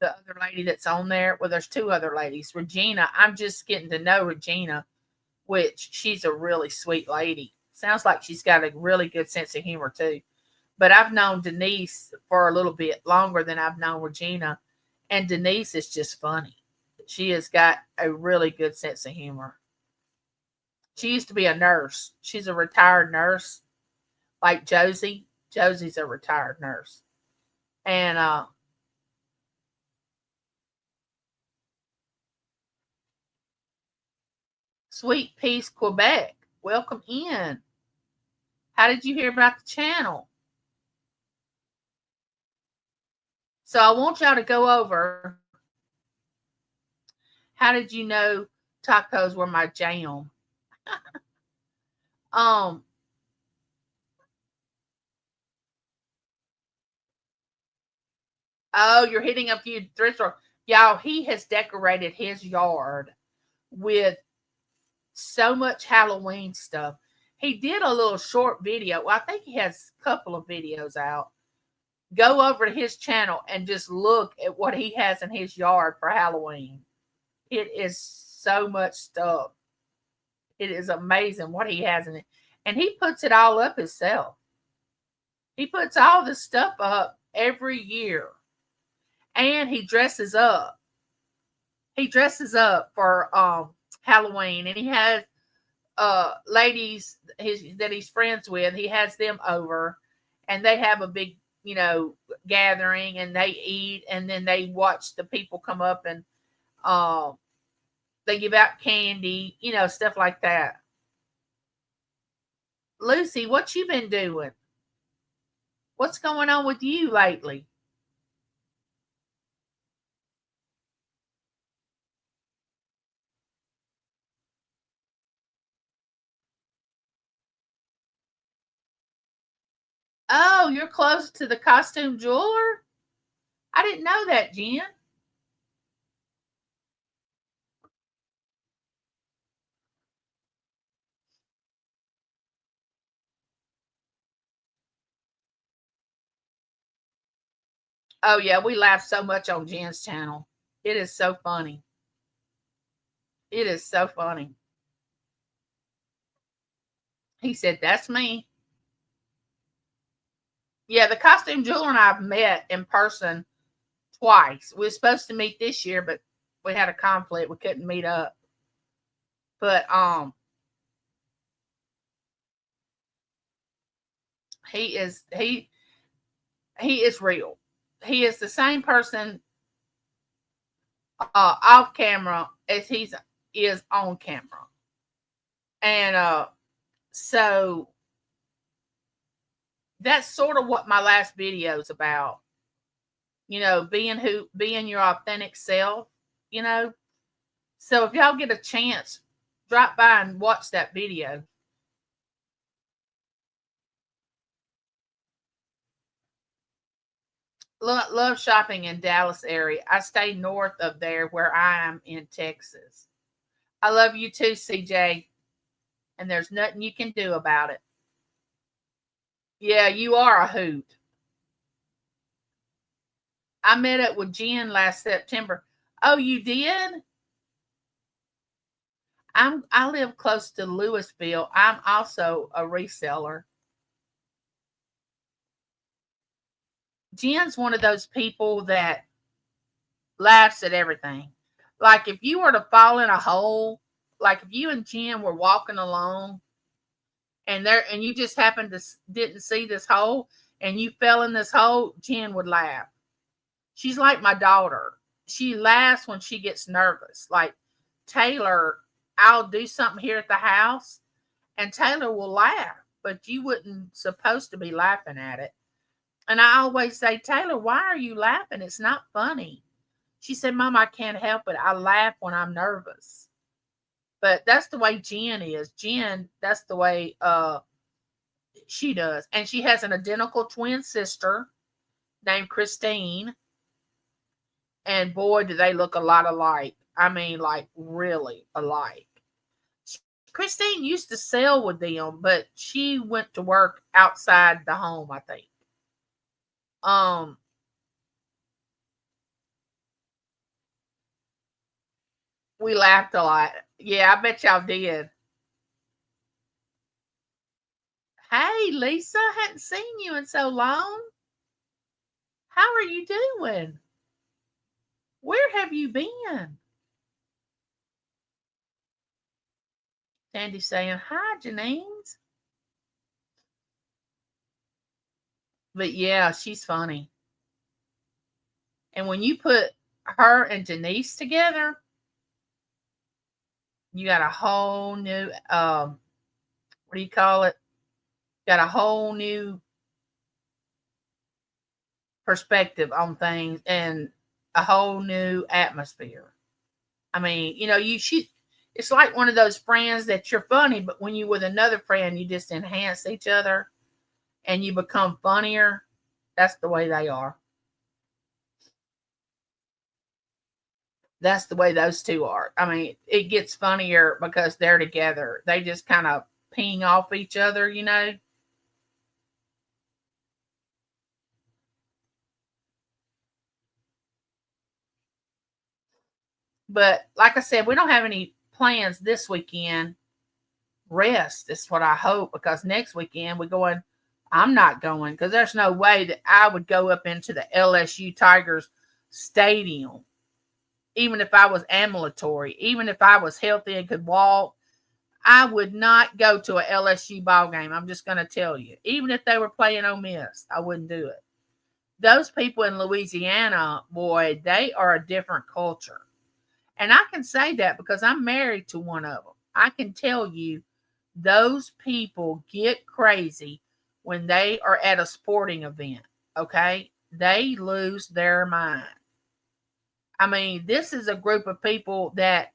The other lady that's on there, well, there's two other ladies. Regina, I'm just getting to know Regina, which she's a really sweet lady. Sounds like she's got a really good sense of humor too. But I've known Denise for a little bit longer than I've known Regina. And Denise is just funny. She has got a really good sense of humor. She used to be a nurse. She's a retired nurse, like Josie. Josie's a retired nurse. And Sweet Peace, Quebec. Welcome in. How did you hear about the channel? So I want y'all to go over. How did you know tacos were my jam? Oh, you're hitting up your thrift store. Y'all, he has decorated his yard with so much Halloween stuff. He did a little short video. Well, I think he has a couple of videos out. Go over to his channel and just look at what he has in his yard for Halloween. It is so much stuff. It is amazing what he has in it. And he puts it all up himself. He puts all this stuff up every year. And he dresses up. He dresses up for Halloween. And he has ladies that he's friends with. He has them over. and they have a big, gathering, and they eat, and then they watch the people come up, and uh, they give out candy, stuff like that. Lucy, what you been doing? What's going on with you lately? Oh, you're close to the costume jeweler? I didn't know that, Jen. Oh yeah, we laugh so much on Jen's channel. It is so funny. It is so funny. He said, "That's me." Yeah, the costume jeweler and I've met in person twice. We were supposed to meet this year, but we had a conflict. We couldn't meet up. But he is he is real. He is the same person off camera as he's is on camera. And so that's sort of what my last video is about. Being your authentic self, you know. So if y'all get a chance, drop by and watch that video. Love shopping in Dallas area. I stay north of there where I am in Texas. I love you too, CJ, and there's nothing you can do about it. Yeah, you are a hoot. I met up with Jen last September. Oh, you did? I live close to Louisville. I'm also a reseller. Jen's one of those people that laughs at everything. Like if you were to fall in a hole, like if you and Jen were walking along and you just happened to didn't see this hole and you fell in this hole, Jen would laugh. She's like my daughter. She laughs when she gets nervous. Like Taylor, I'll do something here at the house and Taylor will laugh, but you wouldn't supposed to be laughing at it. And I always say, Taylor, why are you laughing? It's not funny. She said, Mom, I can't help it. I laugh when I'm nervous. But that's the way Jen is. Jen, that's the way she does. And she has an identical twin sister named Christine. And boy, do they look a lot alike. I mean, like really alike. Christine used to sell with them, but she went to work outside the home, I think. Um, we laughed a lot. Yeah, I bet y'all did. Hey, Lisa, hadn't seen you in so long. How are you doing? Where have you been? Sandy saying, hi, Janine's. But yeah, she's funny. And when you put her and Janice together, you got a whole new, what do you call it? Got a whole new perspective on things and a whole new atmosphere. I mean, it's like one of those friends that you're funny, but when you with another friend, you just enhance each other and you become funnier. That's the way they are. That's the way those two are. I mean, it gets funnier because they're together. They just kind of ping off each other. But like I said, we don't have any plans this weekend. Rest is what I hope because next weekend we're going. I'm not going because there's no way that I would go up into the LSU Tigers stadium, even if I was ambulatory, even if I was healthy and could walk. I would not go to a LSU ball game. I'm just going to tell you. Even if they were playing Ole Miss, I wouldn't do it. Those people in Louisiana, boy, they are a different culture. And I can say that because I'm married to one of them. I can tell you those people get crazy when they are at a sporting event, okay? They lose their mind. I mean, this is a group of people that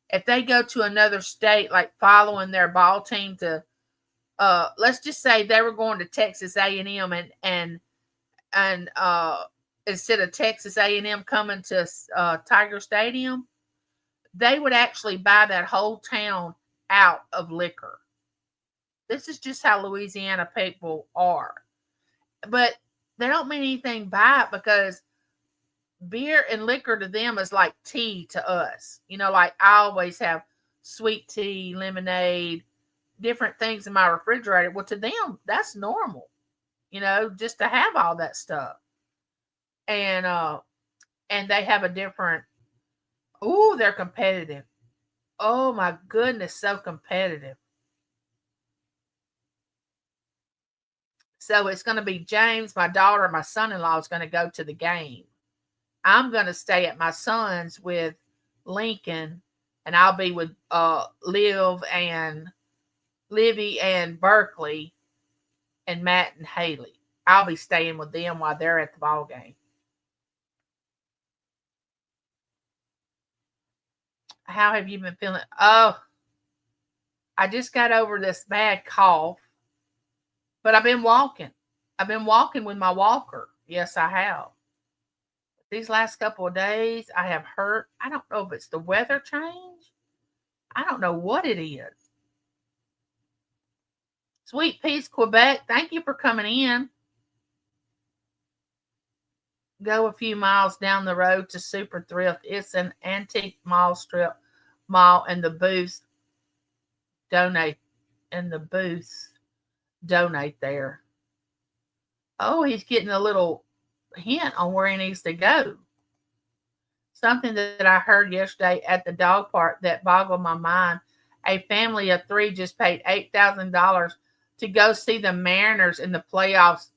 if they go to another state, like following their ball team to, let's just say they were going to Texas A&M and instead of Texas A&M coming to Tiger Stadium, they would actually buy that whole town out of liquor. This is just how Louisiana people are. But they don't mean anything by it because beer and liquor to them is like tea to us. You know, like I always have sweet tea, lemonade, different things in my refrigerator. Well, to them, that's normal, you know, just to have all that stuff. And they have a different, oh, they're competitive. Oh my goodness, so competitive. So it's going to be James, my daughter, my son-in-law is going to go to the game. I'm going to stay at my son's with Lincoln, and I'll be with Liv and Livy and Berkeley and Matt and Haley. I'll be staying with them while they're at the ball game. How have you been feeling? Oh, I just got over this bad cough, but I've been walking. I've been walking with my walker. Yes, I have. These last couple of days, I have hurt. I don't know if it's the weather change. I don't know what it is. Sweet Peace, Quebec, thank you for coming in. Go a few miles down the road to Super Thrift. It's an antique mall strip mall, and the booths donate. And the booths donate there. Oh, he's getting a little hint on where he needs to go. Something that I heard yesterday at the dog park that boggled my mind. A family of 3 just paid $8,000 to go see the Mariners in the playoffs,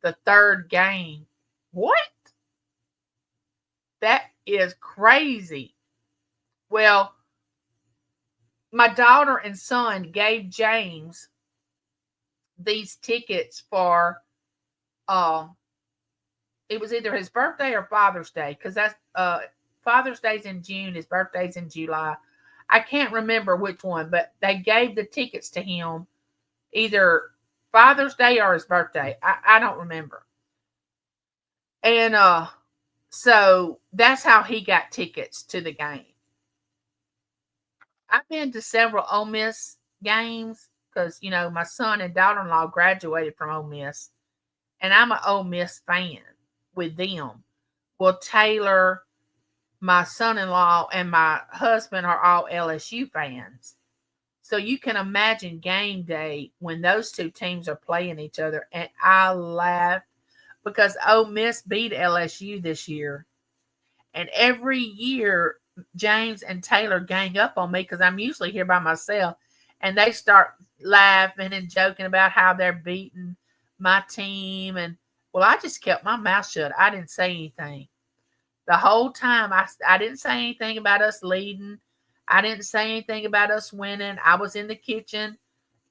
the third game. What? That is crazy. Well, my daughter and son gave James these tickets for it was either his birthday or Father's Day, because that's Father's Day's in June, his birthday's in July. I can't remember which one, but they gave the tickets to him either Father's Day or his birthday. I don't remember. And so that's how he got tickets to the game. I've been to several Ole Miss games because, you know, my son and daughter-in-law graduated from Ole Miss, and I'm an Ole Miss fan with them. Well, Taylor, my son-in-law, and my husband are all LSU fans. So you can imagine game day when those two teams are playing each other. And I laughed because Ole Miss beat LSU this year. And every year, James and Taylor gang up on me because I'm usually here by myself. And they start laughing and joking about how they're beating my team. And, well, I just kept my mouth shut. I didn't say anything. The whole time, I didn't say anything about us leading. I didn't say anything about us winning. I was in the kitchen.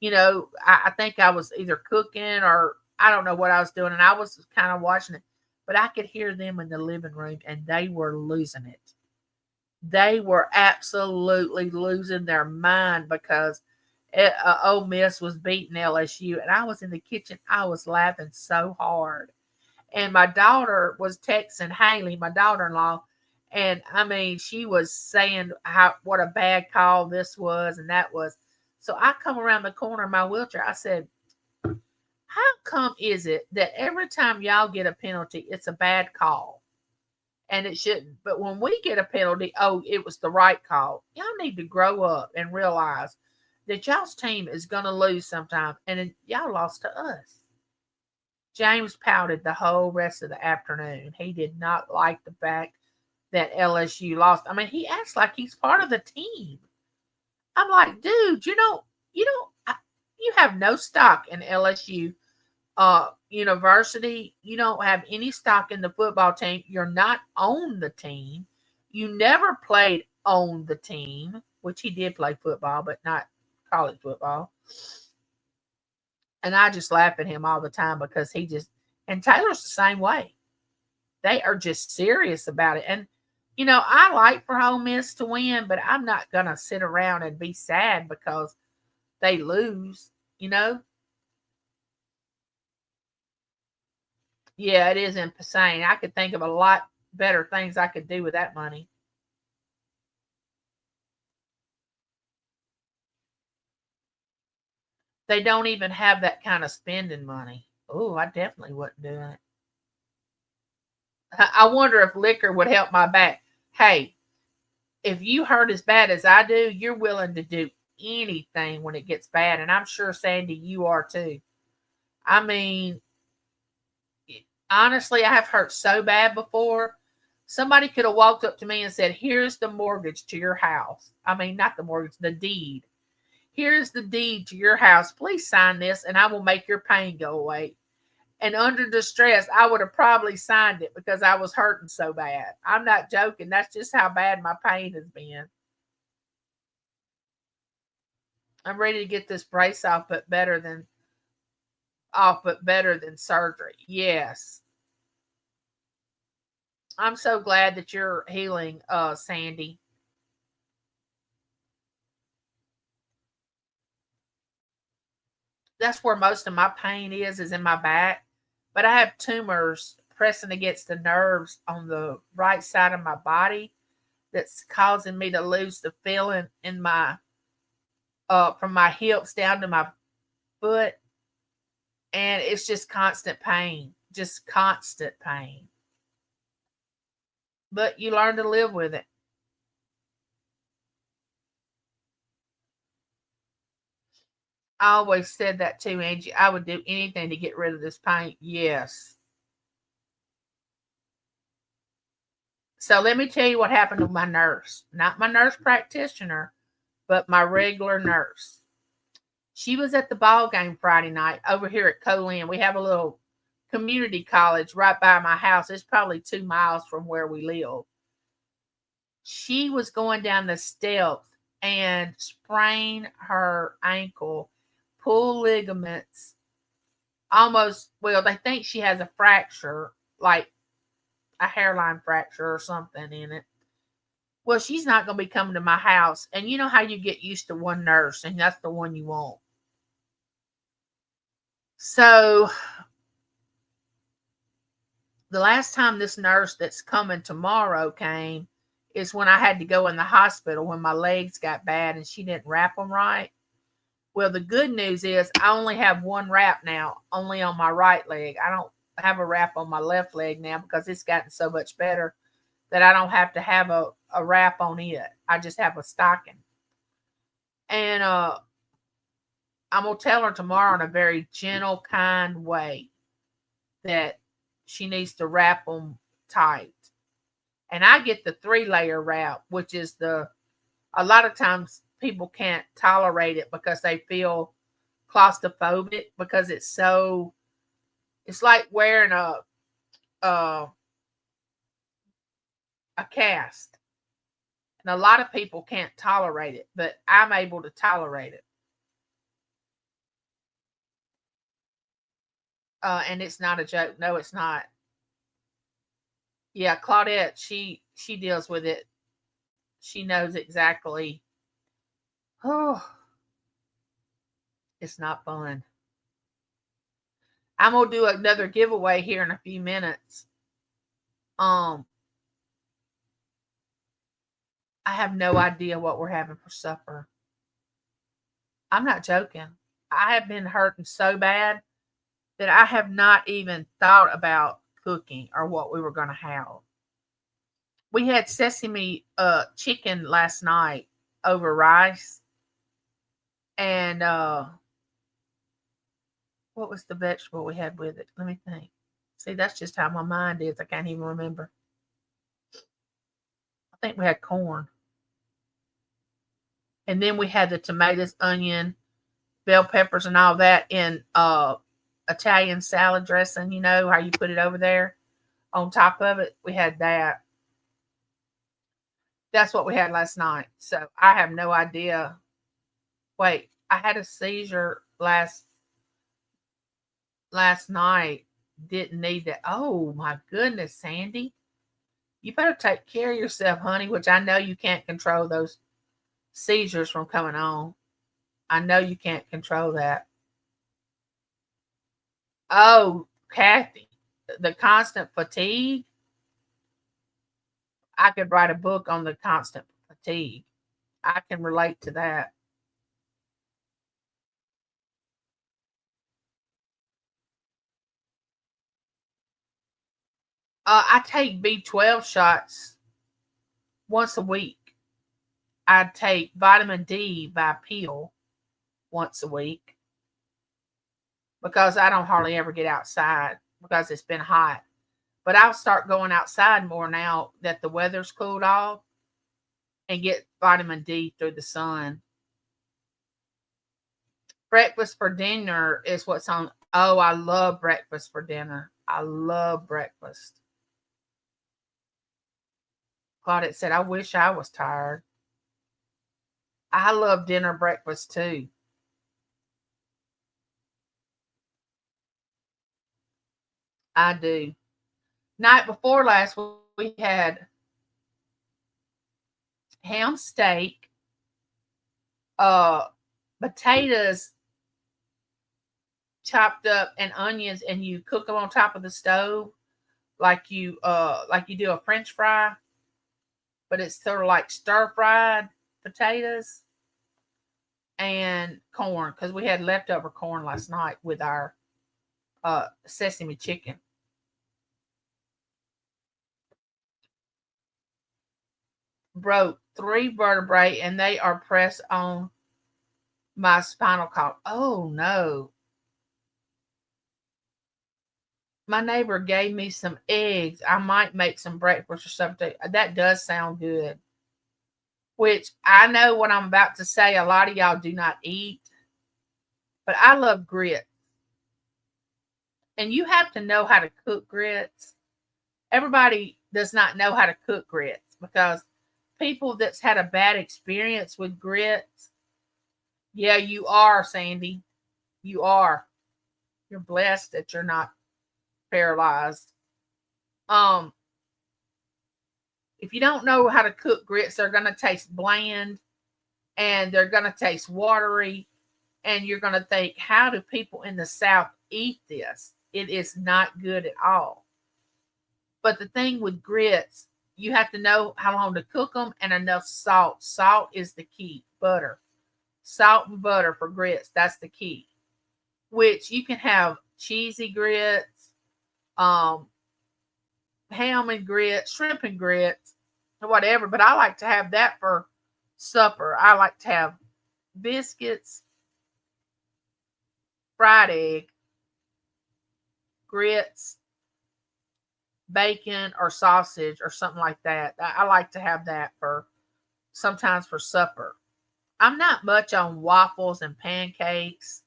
You know, I think I was either cooking or I don't know what I was doing. And I was kind of watching it. But I could hear them in the living room, and they were losing it. They were absolutely losing their mind because Ole Miss was beating LSU. And I was in the kitchen. I was laughing so hard. And my daughter was texting Haley, my daughter-in-law, and I mean, she was saying what a bad call this was and that was. So I come around the corner in my wheelchair. I said, how come is it that every time y'all get a penalty, it's a bad call? And it shouldn't. But when we get a penalty, oh, it was the right call. Y'all need to grow up and realize that y'all's team is going to lose sometime. And y'all lost to us. James pouted the whole rest of the afternoon. He did not like the fact that LSU lost. I mean, he acts like he's part of the team. I'm like, dude, you have no stock in LSU university. You don't have any stock in the football team. You're not on the team. You never played on the team, which he did play football, but not college football. And I just laugh at him all the time because and Taylor's the same way. They are just serious about it. And, I like for Ole Miss to win, but I'm not going to sit around and be sad because they lose, Yeah, it is insane. I could think of a lot better things I could do with that money. They don't even have that kind of spending money. Oh, I definitely wouldn't do it. I wonder if liquor would help my back. Hey, if you hurt as bad as I do, you're willing to do anything when it gets bad. And I'm sure, Sandy, you are too. I mean, honestly, I have hurt so bad before. Somebody could have walked up to me and said, "Here's the mortgage to your house." I mean, not the mortgage, the deed. "Here's the deed to your house. Please sign this and I will make your pain go away." And under distress, I would have probably signed it because I was hurting so bad. I'm not joking. That's just how bad my pain has been. I'm ready to get this brace off, but better than surgery. Yes. I'm so glad that you're healing, Sandy. That's where most of my pain is in my back. But I have tumors pressing against the nerves on the right side of my body that's causing me to lose the feeling in my from my hips down to my foot. And it's just constant pain. Just constant pain. But you learn to live with it. I always said that too, Angie. I would do anything to get rid of this pain. Yes. So let me tell you what happened to my nurse. Not my nurse practitioner, but my regular nurse. She was at the ball game Friday night over here at Colin. We have a little community college right by my house. It's probably 2 miles from where we live. She was going down the steps and sprained her ankle, pull ligaments, almost, well, they think she has a fracture, like a hairline fracture or something in it. Well, she's not going to be coming to my house. And you know how you get used to one nurse, and that's the one you want. So the last time this nurse that's coming tomorrow came is when I had to go in the hospital when my legs got bad and she didn't wrap them right. Well, the good news is I only have one wrap now, only on my right leg. I don't have a wrap on my left leg now because it's gotten so much better that I don't have to have a wrap on it. I just have a stocking. And I'm going to tell her tomorrow in a very gentle, kind way that she needs to wrap them tight. And I get the 3-layer wrap, which is a lot of times people can't tolerate it because they feel claustrophobic because it's like wearing a cast. And a lot of people can't tolerate it, but I'm able to tolerate it. And it's not a joke. No, it's not. Yeah, Claudette, she deals with it. She knows exactly. Oh, it's not fun. I'm gonna do another giveaway here in a few minutes. Um, I have no idea what we're having for supper. I'm not joking. I have been hurting so bad that I have not even thought about cooking or what we were going to have. We had sesame chicken last night over rice. And what was the vegetable we had with it? Let me think. See, that's just how my mind is. I can't even remember. I think we had corn. And then we had the tomatoes, onion, bell peppers, and all that in Italian salad dressing. You know how you put it over there on top of it? We had that. That's what we had last night. So I have no idea. Wait, I had a seizure last night. Didn't need that. Oh my goodness, Sandy. You better take care of yourself, honey, which I know you can't control those seizures from coming on. I know you can't control that. Oh, Kathy, the constant fatigue. I could write a book on the constant fatigue. I can relate to that. I take B12 shots once a week. I take vitamin D by pill once a week because I don't hardly ever get outside because it's been hot. But I'll start going outside more now that the weather's cooled off and get vitamin D through the sun. Breakfast for dinner is what's on. Oh, I love breakfast for dinner. I love breakfast. Claudette said, I wish I was tired. I love dinner breakfast too. I do. Night before last, we had ham steak, potatoes chopped up, and onions, and you cook them on top of the stove like you do a French fry, but it's sort of like stir fried potatoes and corn because we had leftover corn last night with our sesame chicken. Broke 3 vertebrae and they are pressed on my spinal column. Oh no. My neighbor gave me some eggs. I might make some breakfast or something. That does sound good. Which I know what I'm about to say, a lot of y'all do not eat. But I love grits. And you have to know how to cook grits. Everybody does not know how to cook grits because people that's had a bad experience with grits, yeah, you are, Sandy. You are. You're blessed that you're not paralyzed. If you don't know how to cook grits, they're going to taste bland and they're going to taste watery. And you're going to think, how do people in the South eat this? It is not good at all. But the thing with grits, you have to know how long to cook them and enough salt. Salt is the key. Butter. Salt and butter for grits. That's the key. Which you can have cheesy grits, ham and grits, shrimp and grits, or whatever. But I like to have that for supper. I like to have biscuits, fried egg, grits, bacon or sausage or something like that. I like to have that for sometimes for supper. I'm not much on waffles and pancakes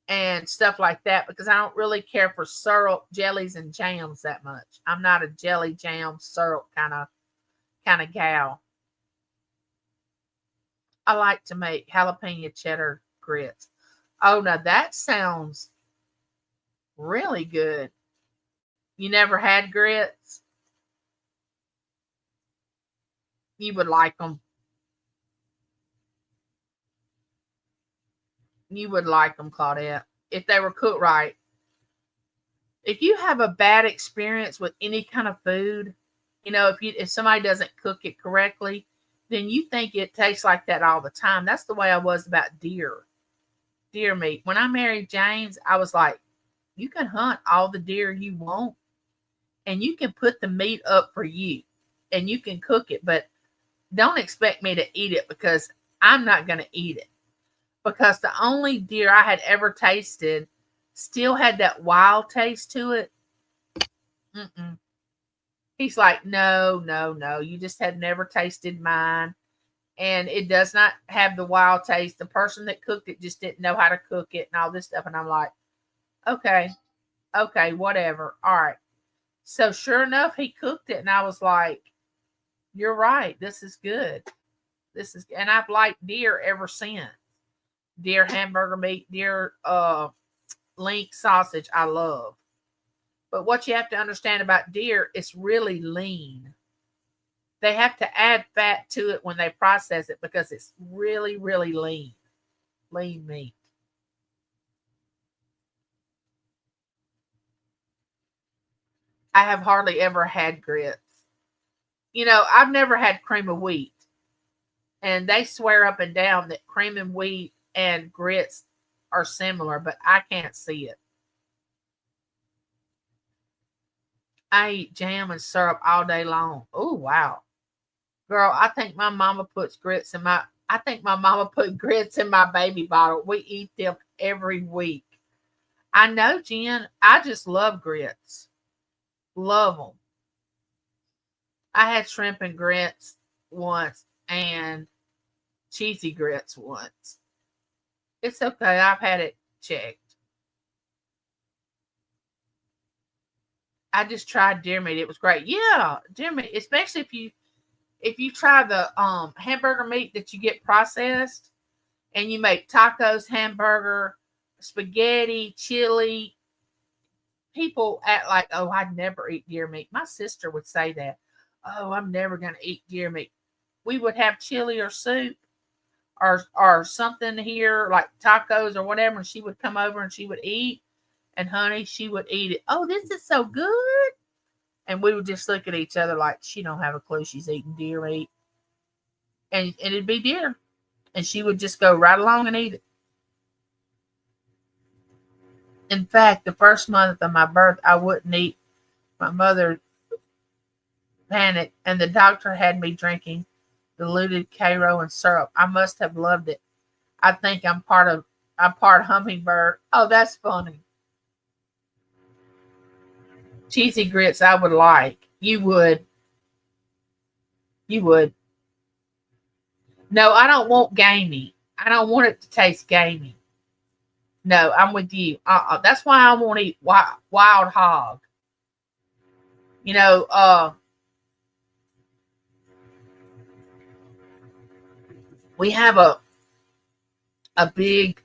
and stuff like that because I don't really care for syrup, jellies, and jams that much. I'm not a jelly jam syrup kind of gal. I like to make jalapeno cheddar grits. Oh, now that sounds really good. You never had grits? You would like them. You would like them, Claudette, if they were cooked right. If you have a bad experience with any kind of food, if somebody doesn't cook it correctly, then you think it tastes like that all the time. That's the way I was about deer meat. When I married James, I was like, you can hunt all the deer you want and you can put the meat up for you and you can cook it, but don't expect me to eat it because I'm not going to eat it. Because the only deer I had ever tasted still had that wild taste to it. Mm-mm. He's like, no, no, no. You just had never tasted mine. and it does not have the wild taste. The person that cooked it just didn't know how to cook it and all this stuff. And I'm like, okay, okay, whatever. All right. So sure enough, he cooked it, and I was like, you're right. This is good. This is, and I've liked deer ever since. Deer hamburger meat, deer link sausage, I love. But what you have to understand about deer, it's really lean. They have to add fat to it when they process it because it's really, really lean. Lean meat. I have hardly ever had grits. You know, I've never had cream of wheat. And they swear up and down that cream of wheat and grits are similar, but I can't see it. I eat jam and syrup all day long. Oh, wow. Girl, I think my mama put grits in my baby bottle. We eat them every week. I know, Jen. I just love grits. Love them. I had shrimp and grits once and cheesy grits once. It's okay. I've had it checked. I just tried deer meat. It was great. Yeah, deer meat, especially if you try the hamburger meat that you get processed and you make tacos, hamburger, spaghetti, chili. People act like, oh, I'd never eat deer meat. My sister would say that. Oh, I'm never gonna eat deer meat. We would have chili or soup or something here like tacos or whatever, and she would come over and she would eat, and honey, she would eat it. Oh, this is so good. And we would just look at each other like she don't have a clue she's eating deer meat. And it'd be deer. And she would just go right along and eat it. In fact, the first month of my birth, I wouldn't eat. My mother panicked, and the doctor had me drinking diluted Karo and syrup. I must have loved it. I think I'm part hummingbird. Oh, that's funny. Cheesy grits I would like. You would. You would. No, I don't want gamey. I don't want it to taste gamey. No, I'm with you. That's why I won't eat wild hog. You know, we have a big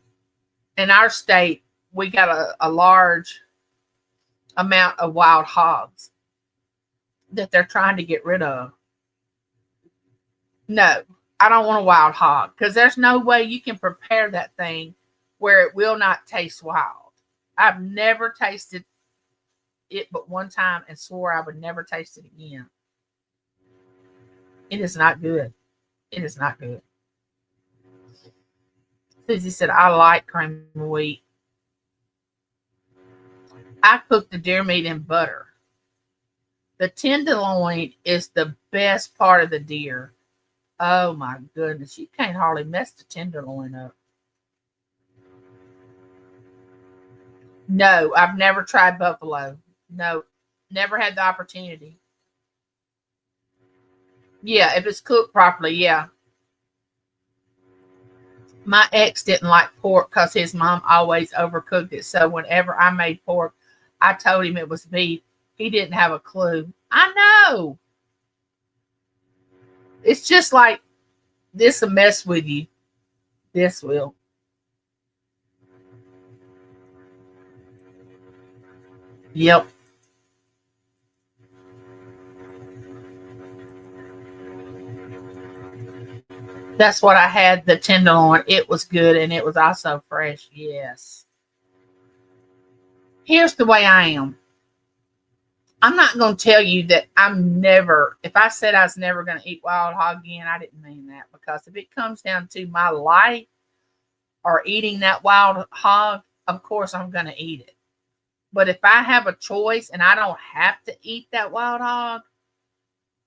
in our state. We got a large amount of wild hogs that they're trying to get rid of. No, I don't want a wild hog because there's no way you can prepare that thing where it will not taste wild. I've never tasted it but one time and swore I would never taste it again. It is not good. It is not good. Susie said, I like cream of wheat. I cook the deer meat in butter. The tenderloin is the best part of the deer. Oh my goodness. You can't hardly mess the tenderloin up. No, I've never tried buffalo. No, never had the opportunity. Yeah, if it's cooked properly, yeah. My ex didn't like pork because his mom always overcooked it. So whenever I made pork, I told him it was beef. He didn't have a clue. I know. It's just like this will mess with you. This will. Yep. That's what I had the tenderloin. It was good and it was also fresh. Yes. Here's the way I am. I'm not going to tell you that I'm never, if I said I was never going to eat wild hog again, I didn't mean that. Because if it comes down to my life or eating that wild hog, of course I'm going to eat it. But if I have a choice and I don't have to eat that wild hog,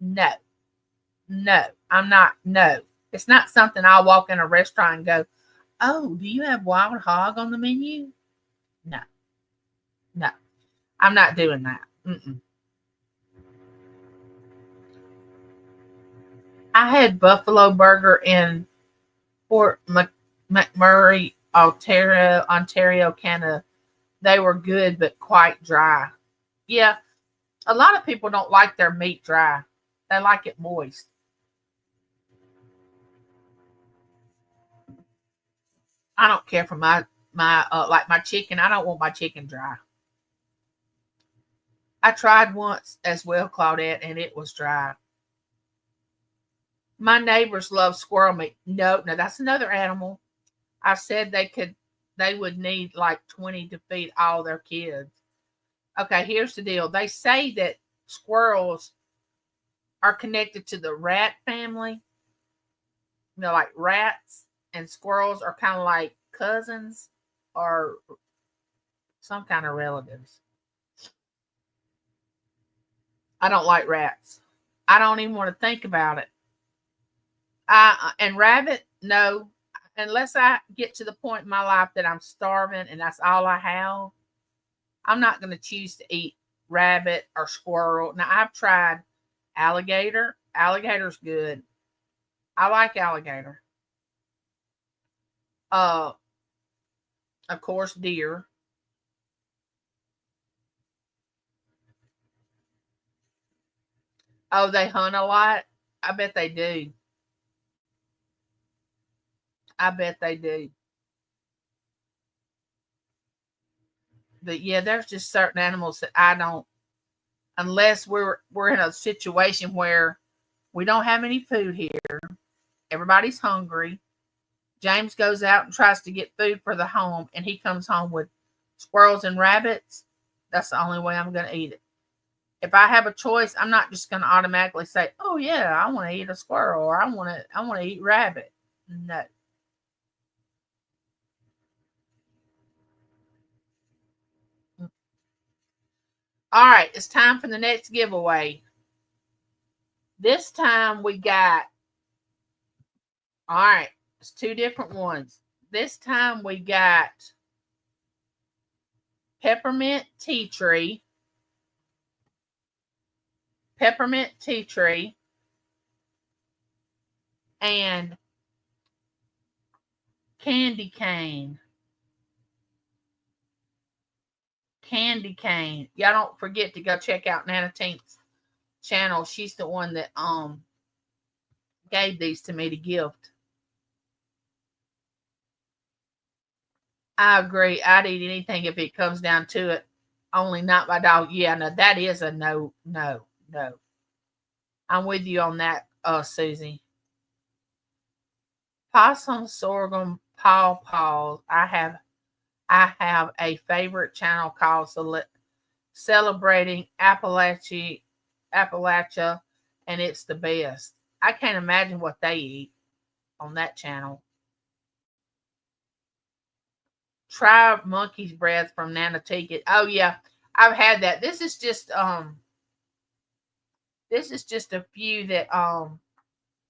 no, no, I'm not, no. It's not something I'll walk in a restaurant and go, oh, do you have wild hog on the menu? No, no, I'm not doing that. Mm-mm. I had Buffalo Burger in Fort McMurray, Ontario, Canada. They were good, but quite dry. Yeah, a lot of people don't like their meat dry. They like it moist. I don't care for my like my chicken. I don't want my chicken dry. I tried once as well, Claudette, and it was dry. My neighbors love squirrel meat. No, no, that's another animal. I said they would need like 20 to feed all their kids. Okay, here's the deal. They say that squirrels are connected to the rat family. You know, like rats and squirrels are kind of like cousins or some kind of relatives. I don't like rats. I don't even want to think about it. And rabbit, no. Unless I get to the point in my life that I'm starving and that's all I have, I'm not going to choose to eat rabbit or squirrel. Now I've tried alligator. Alligator's good. I like alligator. Uh, of course, deer. Oh, they hunt a lot. I bet they do. I bet they do. But yeah, there's just certain animals that I don't, unless we're in a situation where we don't have any food here. Everybody's hungry. James goes out and tries to get food for the home, and he comes home with squirrels and rabbits. That's the only way I'm going to eat it. If I have a choice, I'm not just going to automatically say, "Oh yeah, I want to eat a squirrel," or I want to eat rabbit." No. All right, it's time for the next giveaway. This time we got, all right, it's two different ones. This time we got peppermint tea tree, peppermint tea tree, and candy cane. Candy cane. Y'all don't forget to go check out Nana Tink's channel. She's the one that gave these to me to gift. I agree. I'd eat anything if it comes down to it. Only not my dog. Yeah, no, that is a no, no, no. I'm with you on that, Susie. Possum, sorghum, pawpaws. I have a favorite channel called Celebrating Appalachia, and it's the best. I can't imagine what they eat on that channel. Try monkey's breath from Nana Ticket. Oh yeah, I've had that. This is just a few that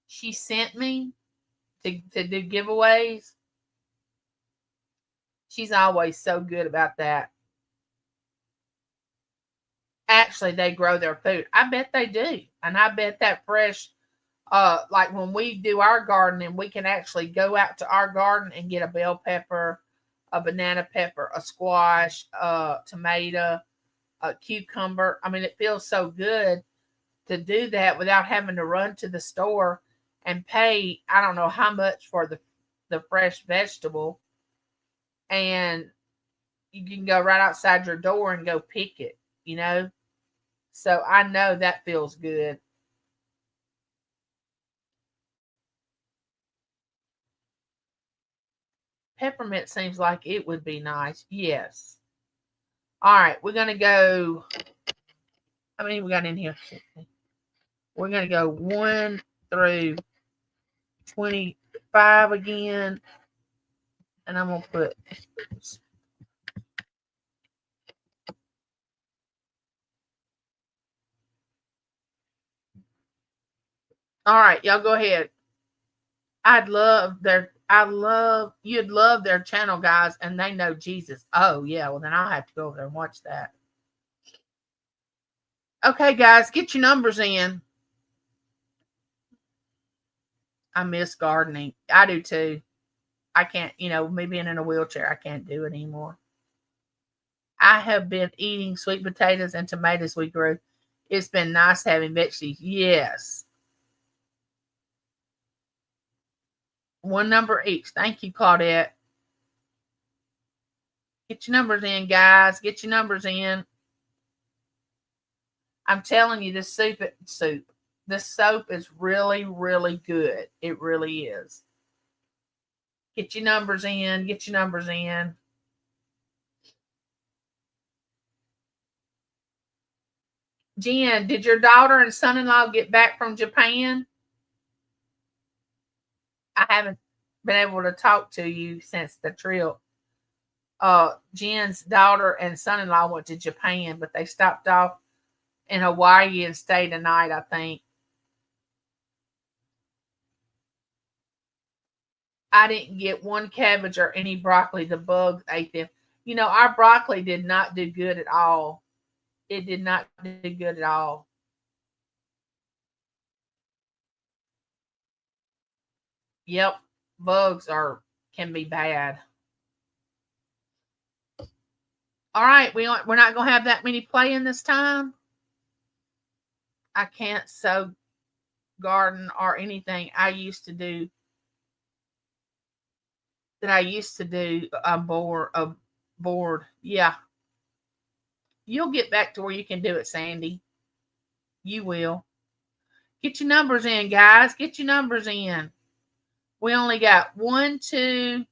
she sent me to do giveaways. She's always so good about that. Actually, they grow their food. I bet they do. And I bet that fresh, like when we do our gardening, we can actually go out to our garden and get a bell pepper, a banana pepper, a squash, a tomato, a cucumber. I mean, it feels so good to do that without having to run to the store and pay, I don't know how much for the fresh vegetable. And you can go right outside your door and go pick it, you know? So I know that feels good. Peppermint seems like it would be nice. Yes. All right, we're going to go. How many we got in here? We're going to go 1 through 25 again. And I'm going to put. All right, y'all go ahead. You'd love their channel, guys, and they know Jesus. Oh, yeah, well, then I'll have to go over there and watch that. Okay, guys, get your numbers in. I miss gardening. I do too. I can't, me being in a wheelchair, I can't do it anymore. I have been eating sweet potatoes and tomatoes we grew. It's been nice having veggies. Yes. One number each. Thank you, Claudette. Get your numbers in, guys. Get your numbers in. I'm telling you, this this soap is really, really good. It really is. Get your numbers in. Get your numbers in. Jen, did your daughter and son-in-law get back from Japan? I haven't been able to talk to you since the trip. Jen's daughter and son-in-law went to Japan, but they stopped off in Hawaii and stayed a night, I think. I didn't get one cabbage or any broccoli. The bugs ate them. Our broccoli did not do good at all. It did not do good at all. Yep, bugs can be bad. All right, we're not gonna have that many playing this time. I can't sew, garden, or anything. I used to do a board. Yeah, you'll get back to where you can do it, Sandy. You will. Get your numbers in, guys. Get your numbers in. We only got 1, 2,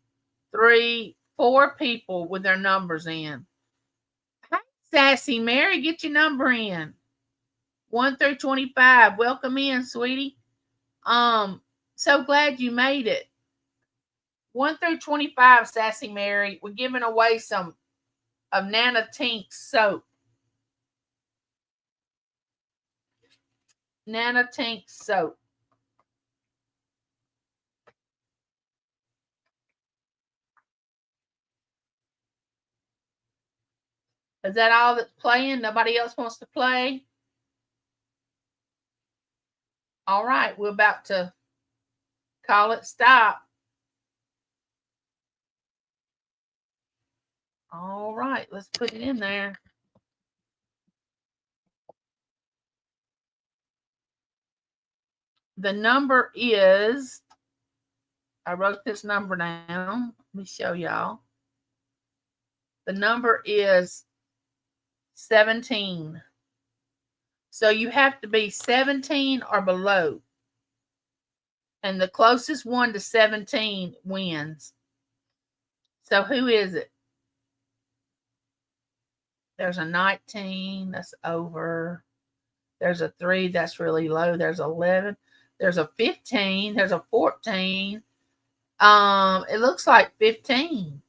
3, 4 people with their numbers in. Hi, Sassy Mary, get your number in. 1 through 25. Welcome in, sweetie. So glad you made it. 1 through 25, Sassy Mary. We're giving away some of Nana Tink's soap. Nana Tink's soap. Is that all that's playing? Nobody else wants to play? All right, we're about to call it stop. All right, let's put it in there. The number is, I wrote this number down. Let me show y'all. The number is 17. So you have to be 17 or below. And the closest one to 17 wins. So who is it? There's a 19, that's over. There's a 3, that's really low. There's 11. There's a 15. There's a 14. It looks like 15.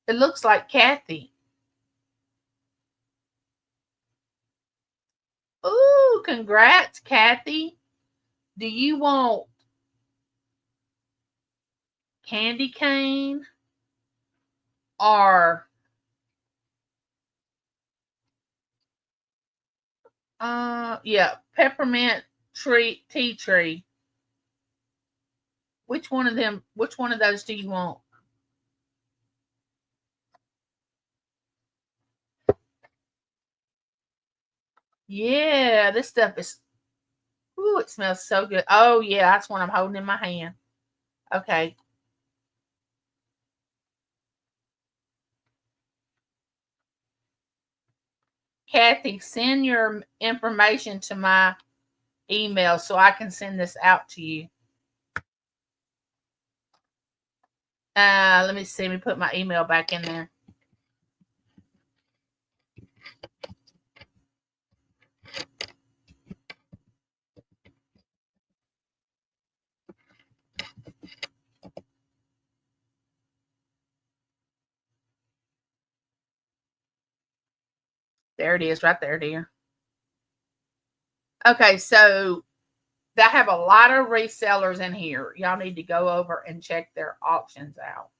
It looks like Kathy. Ooh, congrats, Kathy. Do you want candy cane or peppermint tea tree? Which one of those do you want? Yeah, this stuff is, ooh, it smells so good. Oh yeah, that's one I'm holding in my hand. Okay. Kathy, send your information to my email so I can send this out to you. Let me see. Let me put my email back in there. There it is, right there, dear. Okay, so they have a lot of resellers in here. Y'all need to go over and check their auctions out.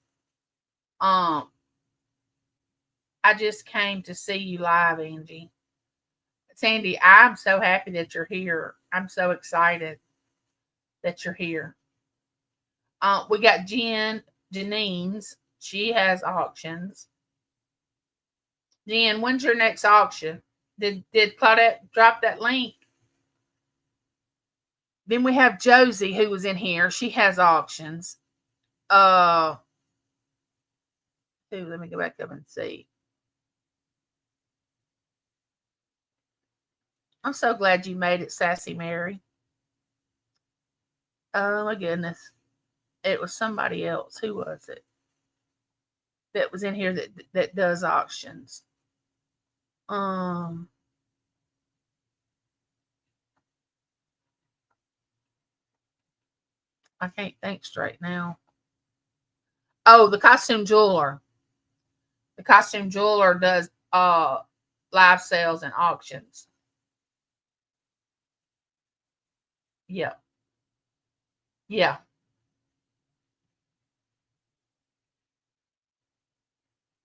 I just came to see you live, Angie. Sandy, I'm so happy that you're here. I'm so excited. that you're here. We got Janine's. She has auctions. Jen, when's your next auction? Did Claudette drop that link? Then we have Josie, who was in here. She has auctions. Let me go back up and see. I'm so glad you made it, Sassy Mary. Oh my goodness. It was somebody else. Who was it? That was in here that does auctions. I can't think straight now. Oh, the costume jeweler. The costume jeweler does live sales and auctions. Yeah. Yeah.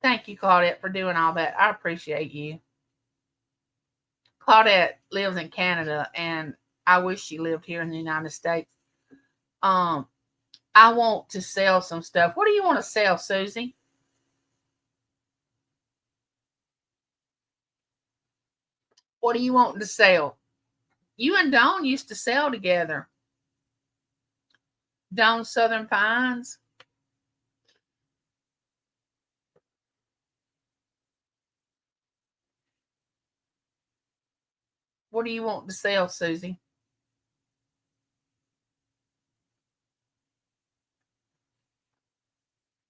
Thank you, Claudette, for doing all that. I appreciate you. Claudette lives in Canada, and I wish she lived here in the United States. I want to sell some stuff. What do you want to sell, Susie? What do you want to sell? You and Dawn used to sell together. Dawn Southern Pines. What do you want to sell, Susie?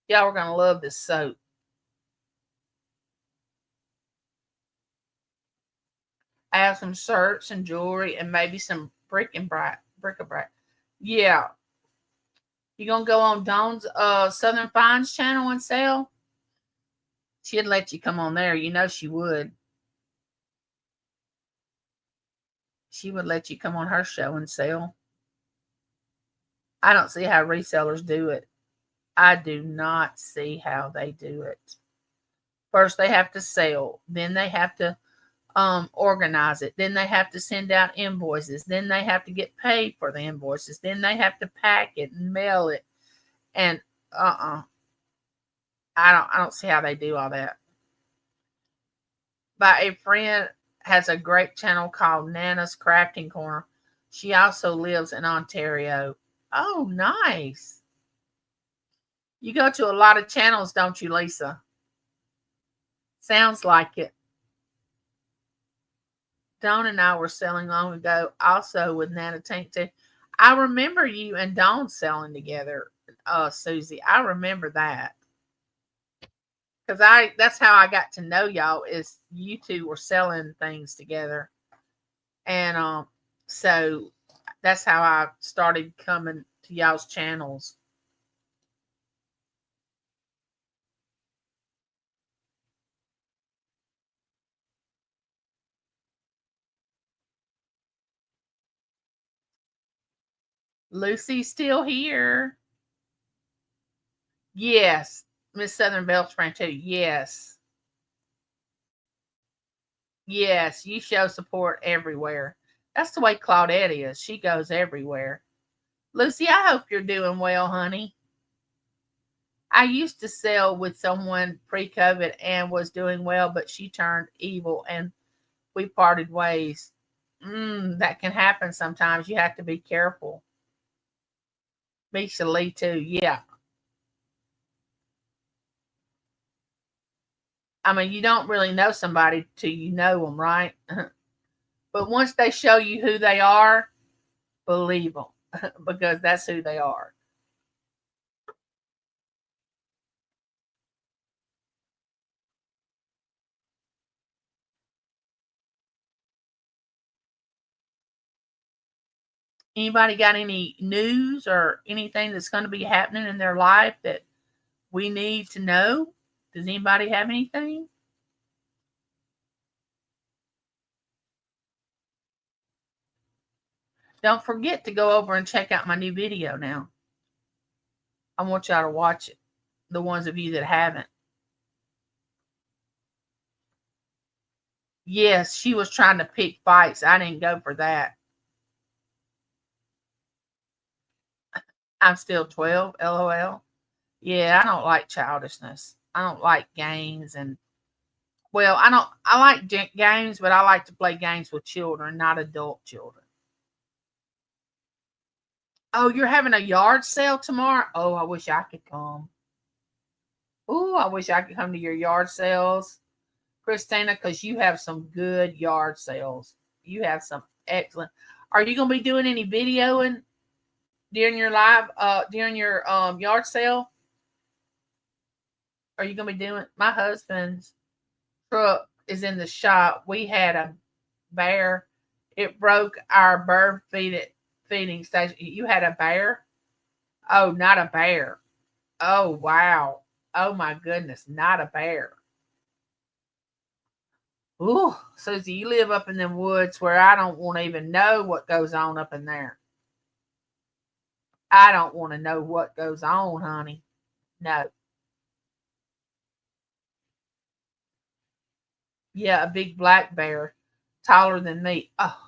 Y'all are going to love this soap. I have some shirts and jewelry and maybe some bric-a-brac. Yeah. You going to go on Dawn's Southern Finds channel and sell? She'd let you come on there. You know she would. She would let you come on her show and sell. I don't see how resellers do it. I do not see how they do it. First, they have to sell. Then they have to organize it. Then they have to send out invoices. Then they have to get paid for the invoices. Then they have to pack it and mail it. And I don't see how they do all that. But a friend has a great channel called Nana's Crafting Corner. She also lives in Ontario. Oh, nice. You go to a lot of channels, don't you, Lisa? Sounds like it. Dawn and I were selling long ago, also with Nana Tank too. I remember you and Dawn selling together, Susie. I remember that. Because that's how I got to know y'all, is you two were selling things together. And so that's how I started coming to y'all's channels. Lucy's still here. Yes. Miss Southern Bell Spring too. Yes. Yes. You show support everywhere. That's the way Claudette is. She goes everywhere. Lucy, I hope you're doing well, honey. I used to sell with someone pre-COVID and was doing well, but she turned evil and we parted ways. That can happen sometimes. You have to be careful. Misha Lee too. Yeah. I mean, you don't really know somebody till you know them, right? But once they show you who they are, believe them because that's who they are. Anybody got any news or anything that's going to be happening in their life that we need to know? Does anybody have anything? Don't forget to go over and check out my new video now. I want y'all to watch it. The ones of you that haven't. Yes, she was trying to pick fights. I didn't go for that. I'm still 12, LOL. Yeah, I don't like childishness. I don't like games and well, I like games, but I like to play games with children, not adult children. Oh, you're having a yard sale tomorrow? Oh, I wish I could come. Ooh, I wish I could come to your yard sales, Christina, because you have some good yard sales. You have some excellent. Are you going to be doing any videoing during your during your yard sale? Are you going to be doing? My husband's truck is in the shop. We had a bear. It broke our bird feeding station. You had a bear? Oh, not a bear. Oh, wow. Oh, my goodness. Not a bear. Ooh, Susie, you live up in them woods where I don't want to even know what goes on up in there. I don't want to know what goes on, honey. No. Yeah, a big black bear, taller than me. Oh,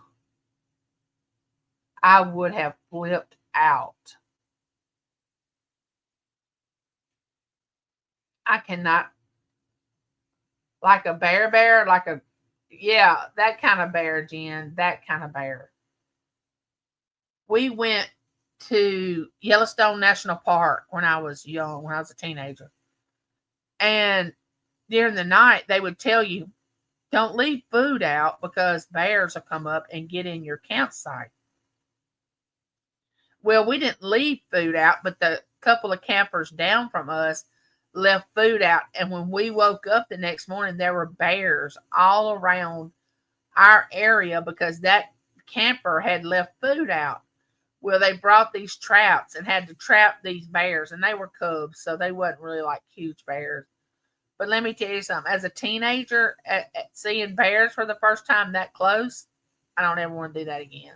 I would have flipped out. I cannot, like a bear, like a, yeah, that kind of bear, Jen, that kind of bear. We went to Yellowstone National Park when I was young, when I was a teenager. And during the night, they would tell you, don't leave food out because bears will come up and get in your campsite. Well, we didn't leave food out, but the couple of campers down from us left food out. And when we woke up the next morning, there were bears all around our area because that camper had left food out. Well, they brought these traps and had to trap these bears, and they were cubs, so they wasn't really like huge bears. But let me tell you something. As a teenager, seeing bears for the first time that close, I don't ever want to do that again.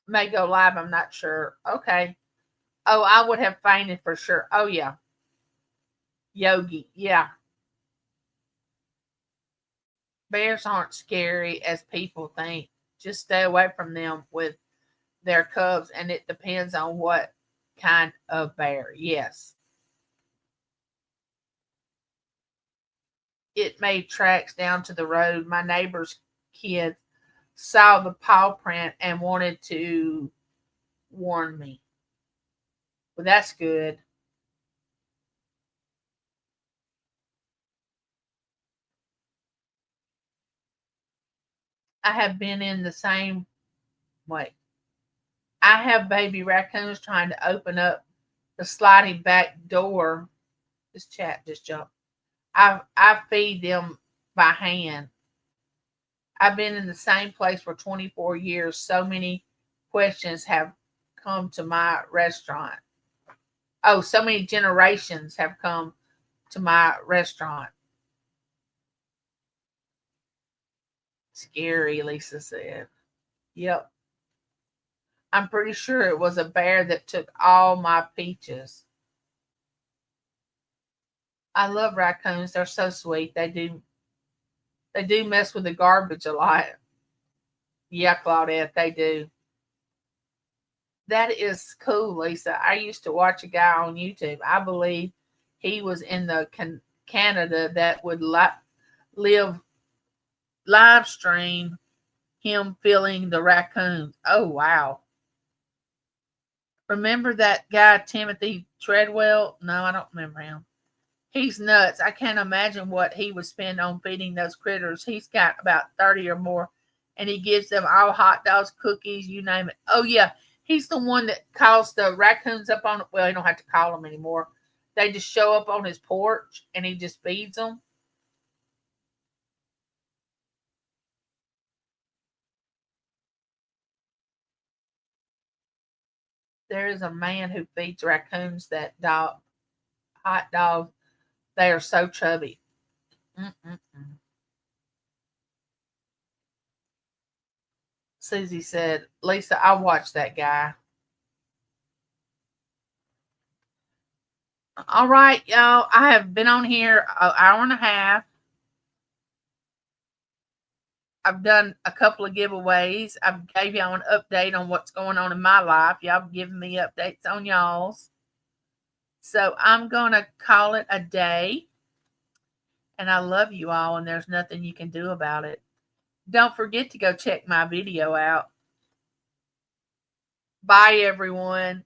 May go live, I'm not sure. Okay. Oh, I would have fainted for sure. Oh, yeah. Yogi. Yeah. Bears aren't scary as people think. Just stay away from them with their cubs, and it depends on what kind of bear. Yes. It made tracks down to the road. My neighbor's kid saw the paw print and wanted to warn me. Well, that's good. I have been in the same way. I have baby raccoons trying to open up the sliding back door. This chat just jumped. I feed them by hand. I've been in the same place for 24 years. So many questions have come to my restaurant. Oh, so many generations have come to my restaurant. Scary, Lisa said. Yep. I'm pretty sure it was a bear that took all my peaches. I love raccoons. They're so sweet. They do mess with the garbage a lot. Yeah, Claudette, they do. That is cool, Lisa. I used to watch a guy on YouTube. I believe he was in the Canada that would live live stream him filling the raccoons. Oh wow! Remember that guy Timothy Treadwell? No, I don't remember him. He's nuts. I can't imagine what he would spend on feeding those critters. He's got about 30 or more, and he gives them all hot dogs, cookies, you name it. Oh, yeah. He's the one that calls the raccoons up on, well, you don't have to call them anymore. They just show up on his porch, and he just feeds them. There is a man who feeds raccoons that hot dogs. They are so chubby. Mm-mm-mm. Susie said, Lisa, I watched that guy. All right, y'all. I have been on here an hour and a half. I've done a couple of giveaways. I've gave y'all an update on what's going on in my life. Y'all have given me updates on y'all's. So I'm going to call it a day. And I love you all, and there's nothing you can do about it. Don't forget to go check my video out. Bye, everyone.